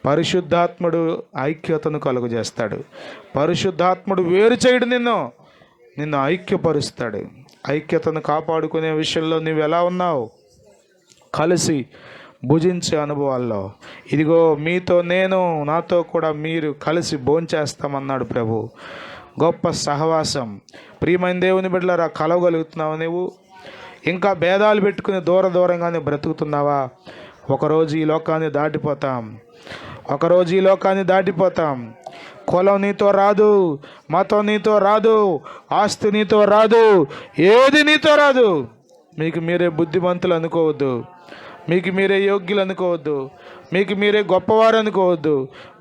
పరిశుద్ధాత్ముడు ఐక్యతను కలుగు చేస్తాడు. పరిశుద్ధాత్ముడు వేరు చేయడు, నిన్ను ఐక్యపరుస్తాడు. ఐక్యతను కాపాడుకునే విషయంలో నువ్వు ఎలా ఉన్నావు? కలిసి భుజించే అనుభవాల్లో, ఇదిగో మీతో నేను, నాతో కూడా మీరు కలిసి భోంచేస్తామన్నాడు ప్రభు. గొప్ప సహవాసం. ప్రియమైన దేవుని బిడ్డలారా, కలవగలుగుతున్నావు నువ్వు? ఇంకా భేదాలు పెట్టుకుని దూరంగానే బ్రతుకుతున్నావా? ఒకరోజు ఈ లోకాన్ని దాటిపోతాం. కులం నీతో రాదు, మతం నీతో రాదు, ఆస్తి నీతో రాదు, ఏది నీతో రాదు. మీకు మీరే బుద్ధిమంతులు అనుకోవద్దు, మీకు మీరే యోగ్యులు అనుకోవద్దు, మీకు మీరే గొప్పవారు అనుకోవద్దు,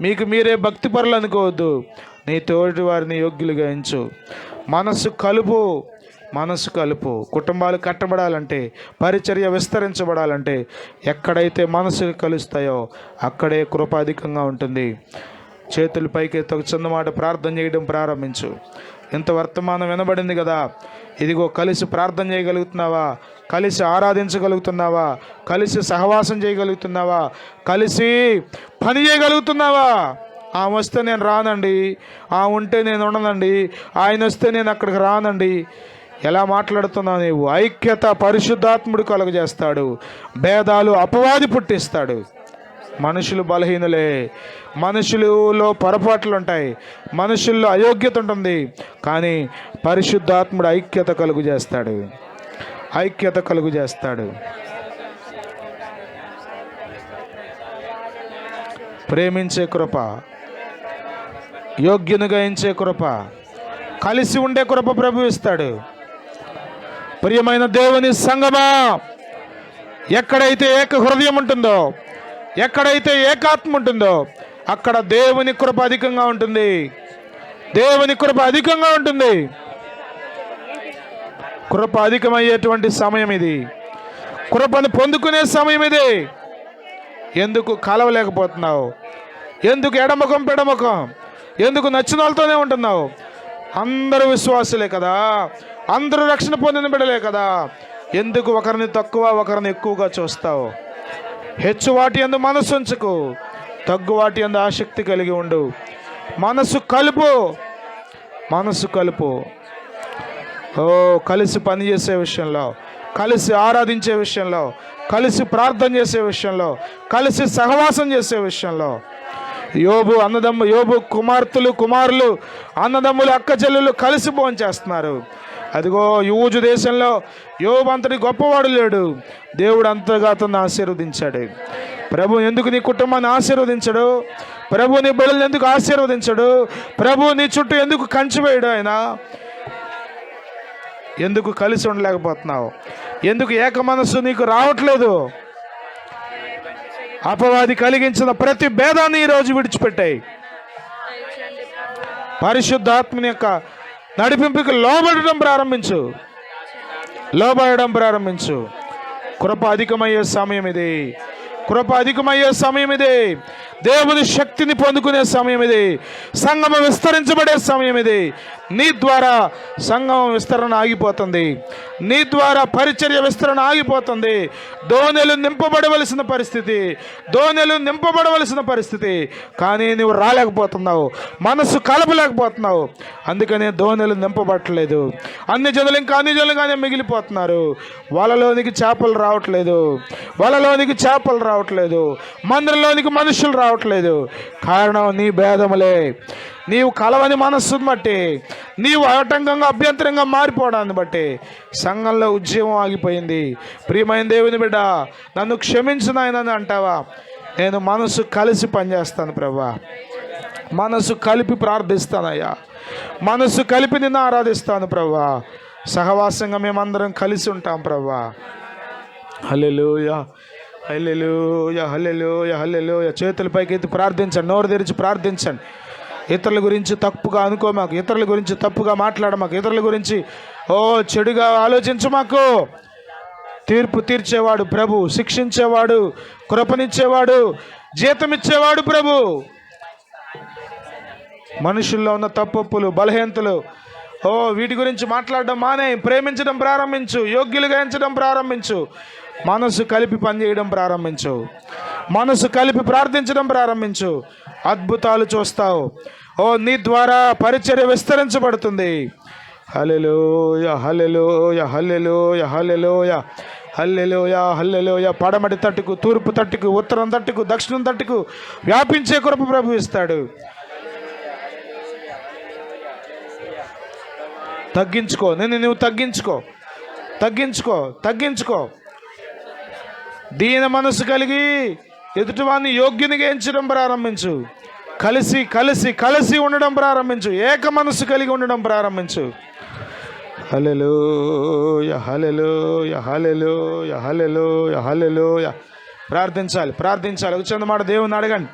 మీకు మీరే భక్తిపరులు అనుకోవద్దు. నీ తోటి వారిని యోగ్యులుగా ఎంచు. మనసు కలుపు. కుటుంబాలు కట్టబడాలంటే, పరిచర్య విస్తరించబడాలంటే ఎక్కడైతే మనసులు కలుస్తాయో అక్కడే కృప అధికంగా ఉంటుంది. చేతులు పైకి ఒక చిన్న మాట ప్రార్థన చేయడం ప్రారంభించు. ఇంత వర్తమానం వినబడింది కదా, ఇదిగో కలిసి ప్రార్థన చేయగలుగుతున్నావా? కలిసి ఆరాధించగలుగుతున్నావా? కలిసి సహవాసం చేయగలుగుతున్నావా? కలిసి పని చేయగలుగుతున్నావా? ఆమె వస్తే నేను రానండి, ఆమె ఉంటే నేను ఉండనండి, ఆయన వస్తే నేను అక్కడికి రానండి. ఎలా మాట్లాడుతున్నావు నీవు? ఐక్యత పరిశుద్ధాత్ముడు కలుగజేస్తాడు. భేదాలు అపవాది పుట్టిస్తాడు. మనుషులు బలహీనులే, మనుషులలో పొరపాట్లు ఉంటాయి, మనుషుల్లో అయోగ్యత ఉంటుంది. కానీ పరిశుద్ధాత్ముడు ఐక్యత కలుగు చేస్తాడు. ప్రేమించే కృప, యోగ్యునిగా ఎంచే కృప, కలిసి ఉండే కృప ప్రభు ఇస్తాడు. ప్రియమైన దేవుని సంగమా, ఎక్కడైతే ఏక హృదయం ఉంటుందో, ఎక్కడైతే ఏకాత్మ ఉంటుందో అక్కడ దేవుని కృప అధికంగా ఉంటుంది. కృప అధికమయ్యేటువంటి సమయం ఇది. కృపను పొందుకునే సమయం ఇది. ఎందుకు కలవలేకపోతున్నావు? ఎందుకు ఎడముఖం పెడముఖం? ఎందుకు నచ్చిన వాళ్ళతోనే ఉంటున్నావు? అందరూ విశ్వాసులే కదా, అందరూ రక్షణ పొందిన బిడ్డలే కదా. ఎందుకు ఒకరిని తక్కువ ఒకరిని ఎక్కువగా చూస్తావు? హెచ్చు వాటి యందు మనసు ఉంచుకు, తగ్గు వాటి యందు ఆసక్తి కలిగి ఉండు. మనసు కలుపు. కలిసి పనిచేసే విషయంలో, కలిసి ఆరాధించే విషయంలో, కలిసి ప్రార్థన చేసే విషయంలో, కలిసి సహవాసం చేసే విషయంలో. యోబు కుమారులు, అన్నదమ్ములు, అక్క చెల్లెలు కలిసి భోజనం చేస్తున్నారు. అదిగో యూజు దేశంలో యోబు అంతటి గొప్పవాడు లేడు. దేవుడు అంతగా అతన్ని ఆశీర్వదించాడు. ప్రభు ఎందుకు నీ కుటుంబాన్ని ఆశీర్వదించడు? ప్రభు నీ బిడ్డలను ఎందుకు ఆశీర్వదించడు? ప్రభు నీ చుట్టూ ఎందుకు కంచి వేయడు? ఆయన ఎందుకు కలిసి ఉండలేకపోతున్నావు? ఎందుకు ఏక మనస్సు నీకు రావట్లేదు? అపవాది కలిగించిన ప్రతి భేదాన్ని ఈరోజు విడిచిపెట్టాయి. పరిశుద్ధాత్మని యొక్క నడిపింపుకి లోబడడం ప్రారంభించు. కృప అధికమయ్యే సమయం ఇది. దేవుని శక్తిని పొందుకునే సమయం ఇది. సంగమం విస్తరించబడే సమయం ఇది. నీ ద్వారా సంగమం విస్తరణ ఆగిపోతుంది. నీ ద్వారా పరిచర్య విస్తరణ ఆగిపోతుంది. దోణెలు నింపబడవలసిన పరిస్థితి, కానీ నువ్వు రాలేకపోతున్నావు, మనసు కలపలేకపోతున్నావు. అందుకనే దోణెలు నింపబట్టలేదు. అన్ని జనులుగానే మిగిలిపోతున్నారు. వలలోనికి చేపలు రావట్లేదు, మందిరంలోనికి మనుషులు రావట్లేదు. కారణం నీ భేదములే. నీవు కలవని మనస్సును బట్టి, నీవు ఆటంకంగా అభ్యంతరంగా మారిపోవడాన్ని బట్టి సంఘంలో ఉద్యమం ఆగిపోయింది. ప్రియమైన దేవుని బిడ్డ, నన్ను క్షమించు నాయనని అంటావా? నేను మనసు కలిసి పనిచేస్తాను ప్రభా, మనసు కలిపి ప్రార్థిస్తానయ్యా, మనసు కలిపి నిన్ను ఆరాధిస్తాను ప్రభా. సహవాసంగా మేమందరం కలిసి ఉంటాం ప్రభా. హల్లెలూయా, హల్లెలూయా, హల్లెలూయా, హల్లెలూయా. చేతుల పైకి ఎత్తి ప్రార్థించండి, నోరు తెరిచి ప్రార్థించండి. ఇతరుల గురించి తప్పుగా అనుకోమాకు, ఇతరుల గురించి తప్పుగా మాట్లాడమాకు, ఇతరుల గురించి చెడుగా ఆలోచించమాకు. తీర్పు తీర్చేవాడు ప్రభు, శిక్షించేవాడు, కృపనిచ్చేవాడు, జీతం ఇచ్చేవాడు ప్రభు. మనుషుల్లో ఉన్న తప్పులు, బలహీనతలు, వీటి గురించి మాట్లాడడం మానే, ప్రేమించడం ప్రారంభించు, యోగ్యులుగా ఎంచడం ప్రారంభించు, మనసు కలిపి పనిచేయడం ప్రారంభించు, మనసు కలిపి ప్రార్థించడం ప్రారంభించు. అద్భుతాలు చూస్తావు. నీ ద్వారా పరిచర్య విస్తరించబడుతుంది. హల్లెలూయా, హల్లెలూయా, హల్లెలూయా, హల్లెలూయా, హల్లెలూయా, హల్లెలూయా. పడమటి తట్టుకు, తూర్పు తట్టుకు, ఉత్తరం తట్టుకు, దక్షిణం తట్టుకు వ్యాపించే కృప ప్రభు ఇస్తాడు. తగ్గించుకో, నువ్వు తగ్గించుకో. దీన మనసు కలిగి ఎదుటివాన్ని యోగ్యునిగా ఎంచడం ప్రారంభించు. కలిసి ఉండడం ప్రారంభించు. ఏక మనసు కలిగి ఉండడం ప్రారంభించు. హల్లెలూయా, హల్లెలూయా, హల్లెలూయా, హల్లెలూయా, హల్లెలూయా. ప్రార్థించాలి. వచ్చిన మాట దేవుని అడగండి.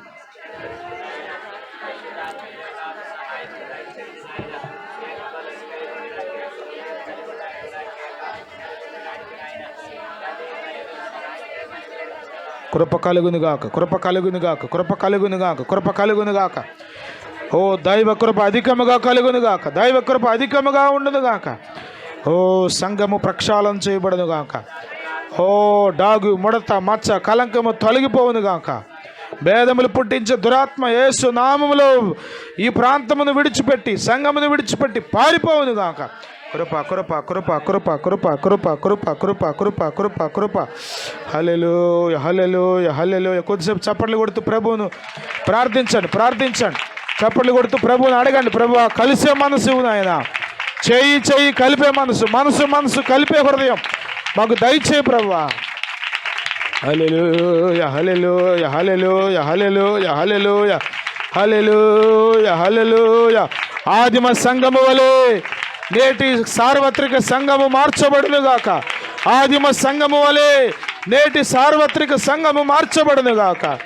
కృప కలుగునుగాక. దైవ కృప అధికముగా ఉండునుగాక. సంఘము ప్రక్షాళన చేయబడునుగాక. డాగు, ముడత, మచ్చ, కలంకము తొలగిపోవునుగాక. భేదములు పుట్టించే దురాత్మ యేసు నామములో ఈ ప్రాంతమును విడిచిపెట్టి, సంఘమును విడిచిపెట్టి పారిపోవునుగాక. కృప. హల్లెలూయా. కొద్దిసేపు చప్పట్లు కొడుతూ ప్రభువును ప్రార్థించండి. చప్పట్లు కొడుతూ ప్రభువుని అడగండి. ప్రభువా, కలిసే మనసు ఆయన, చెయ్యి కలిపే మనసు కలిపే హృదయం మాకు దయచేయి ప్రభువా. హల్లెలూయా, హల్లెలూయా, హల్లెలూయా, హల్లెలూయా, హల్లెలూయా, హల్లెలూయా, హల్లెలూయా. ఆదిమ సంఘము వలె నేటి సార్వత్రిక సంఘము మార్చబడునుగాక. ఆదిమ సంఘము వలె నేటి సార్వత్రిక సంఘము మార్చబడునుగాక.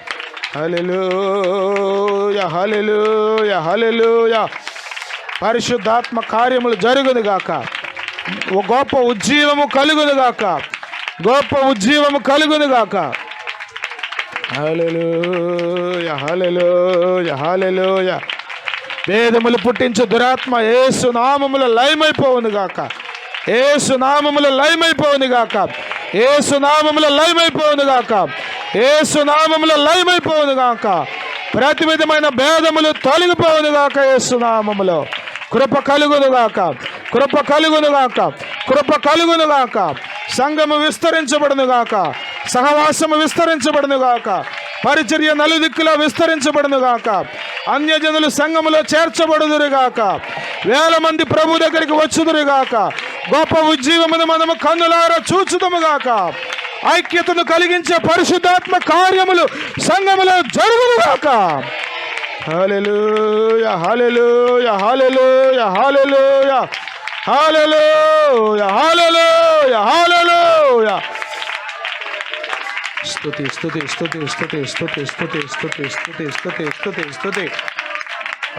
హల్లెలూయా, హల్లెలూయా, హల్లెలూయా. పరిశుద్ధాత్మ కార్యములు జరుగునుగాక. గొప్ప ఉజ్జీవము కలుగునుగాక. హల్లెలూయా, హల్లెలూయా, హల్లెలూయా. వేదములు పుట్టించు దురాత్మ యేసు నామములో లయమైపోవునుగాక. ప్రతి విధమైన భేదములు తొలగిపోవునుగాక. యేసు నామములో కృప కలుగునుగాక. సంఘము విస్తరించబడునుగాక. సహవాసము విస్తరించబడునుగాక. పరిచర్య నలుదిక్కులో విస్తరించబడునుగాక. అన్యజనులు సంఘములో చేర్చబడుదురుగాక. వేల మంది ప్రభు దగ్గరికి వచ్చుదురుగాక. గొప్ప ఉజ్జీవమును మనము కన్నులారా చూచుదముగాక. ఐక్యతను కలిగించే పరిశుద్ధాత్మ కార్యములు సంఘములో జరుగునుగాక. హల్లెలూయా, హల్లెలూయా, హల్లెలూయా, హల్లెలూయా, హల్లెలూయా, హల్లెలూయా, హల్లెలూయా. స్తుతి.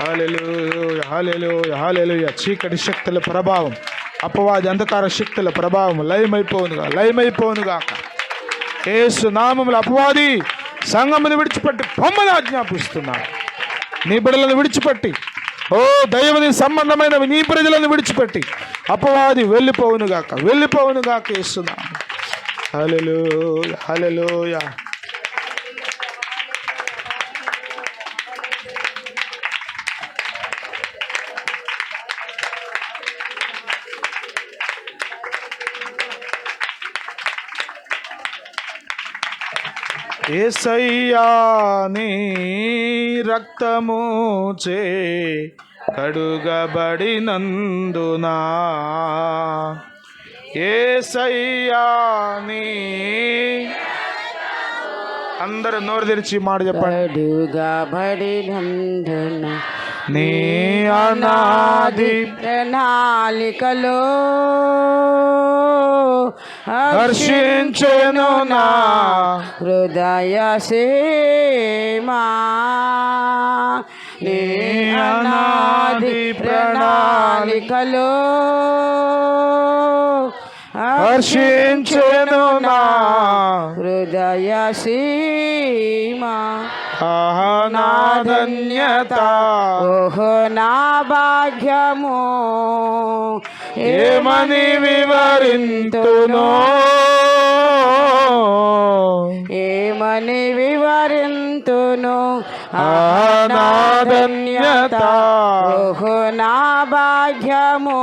హల్లెలూయా, హల్లెలూయా, హల్లెలూయా. చీకటి శక్తుల ప్రభావం, అపవాది అంధకార శక్తుల ప్రభావం లయమైపోనుగాక. యేసు నామములో అపవాది సంఘమును విడిచిపెట్టి పొమ్మని ఆజ్ఞాపిస్తున్నాడు. నీ బిడ్డలను విడిచిపెట్టి, దైవని సంబంధమైనవి నీ ప్రజలను విడిచిపెట్టి అపవాది వెళ్ళిపోవునుగాక. యేసునామములో. హల్లెలూయా, హల్లెలూయా. యేసయ్యా నీ రక్తము చే కడుగబడినందునా, యేసయ్యా నీ, అందరూ నోరు తెరిచి మాట చెప్పండి. కడుగబడినందున నీ అనాది ప్రణాళికలో హర్షించెను నా హృదయ సీమా. నీ అనాది ప్రణాళికలో హర్షించెను నా హృదయ సీమా. ఆహా నా ధన్యత, ఓహో నా భాగ్యము, ఏమని వివరింతును, ఏమని వివరింతును. ఆహా నా ధన్యత, ఓహో నా భాగ్యము,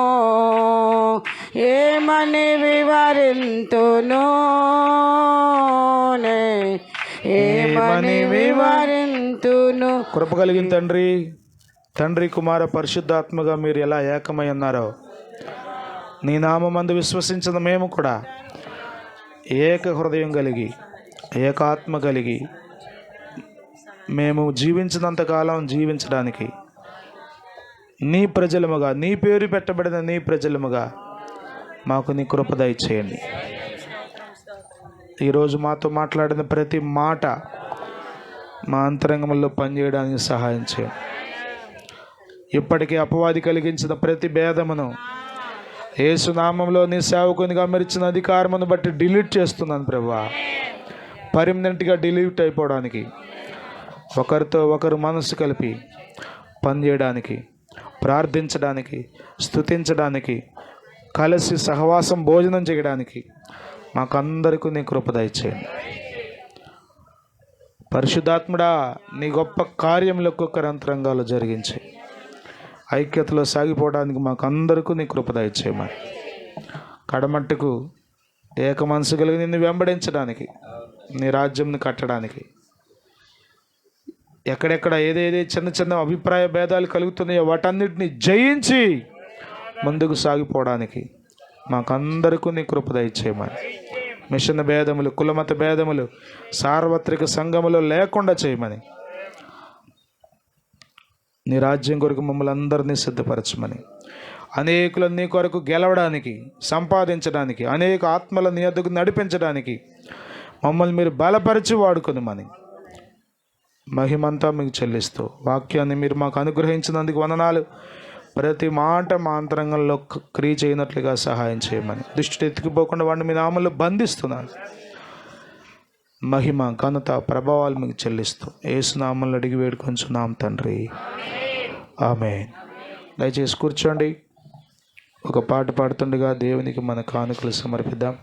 ఏమని వివరింతును, ఏమని వివరింతును. కృప కలిగిన తండ్రి, తండ్రి కుమార పరిశుద్ధాత్మగా మీరు ఎలా ఏకమై ఉన్నారో, నీ నామమందు విశ్వసించిన మేము కూడా ఏక హృదయం కలిగి ఏకాత్మ కలిగి మేము జీవించినంతకాలం జీవించడానికి నీ ప్రజలముగా, నీ పేరు పెట్టబడిన నీ ప్రజలముగా మాకు నీ కృప దయచేయండి. ఈరోజు మాతో మాట్లాడిన ప్రతి మాట మా అంతరంగంలో పనిచేయడానికి సహాయం చేయండి. ఇప్పటికీ అపవాది కలిగించిన ప్రతి భేదమును యేసు నామంలో నీ సేవకునిగా మెరిచిన అధికారమును బట్టి డిలీట్ చేస్తున్నాను ప్రభువా. పర్మనెంట్గా డిలీట్ అయిపోవడానికి, ఒకరితో ఒకరు మనసు కలిపి పనిచేయడానికి, ప్రార్థించడానికి, స్తుతించడానికి, కలిసి సహవాసం భోజనం చేయడానికి మాకందరికీ నీ కృప దయచేయండి. పరిశుద్ధాత్ముడా, నీ గొప్ప కార్యములు ఒక్కొక్కరి అంతరంగాలు జరిగించి ఐక్యతలో సాగిపోవడానికి మాకందరికీ నీ కృప దయచేయమని, కడమట్టుకు ఏక మనసు కలిగి నిన్ను వెంబడించడానికి, నీ రాజ్యంని కట్టడానికి, ఎక్కడెక్కడ ఏదేదే చిన్న చిన్న అభిప్రాయ భేదాలు కలుగుతున్నాయో వాటన్నిటిని జయించి ముందుకు సాగిపోవడానికి మాకందరికీ నీ కృప దయచేయమని, మిషన్ భేదములు, కులమత భేదములు సార్వత్రిక సంఘములో లేకుండా చేయమని, నీ రాజ్యం కొరకు మమ్మల్ని అందరినీ సిద్ధపరచమని, అనేకులను నీ కొరకు గెలవడానికి, సంపాదించడానికి, అనేక ఆత్మల నీ యొద్దకు నడిపించడానికి మమ్మల్ని మీరు బలపరిచి వాడుకొనిమని మహిమంతా మీకు చెల్లిస్తూ, వాక్యాన్ని మీరు మాకు అనుగ్రహించినందుకు వందనాలు. ప్రతి మాట మా అంతరంగంలో క్రియ చేయనట్లుగా సహాయం చేయమని, దృష్టి ఎత్తుకుపోకుండా వాడిని మీ నామంలో బంధిస్తున్నాను. మహిమ, ఘనత, ప్రభావాలు మీకు చెల్లిస్తూ యేసు నామంలో అడిగి వేడుకొంచున్నాం తండ్రి, ఆమేన్. దయచేసి కూర్చోండి. ఒక పాట పాడుతుండగా దేవునికి మన కానుకలు సమర్పిద్దాం.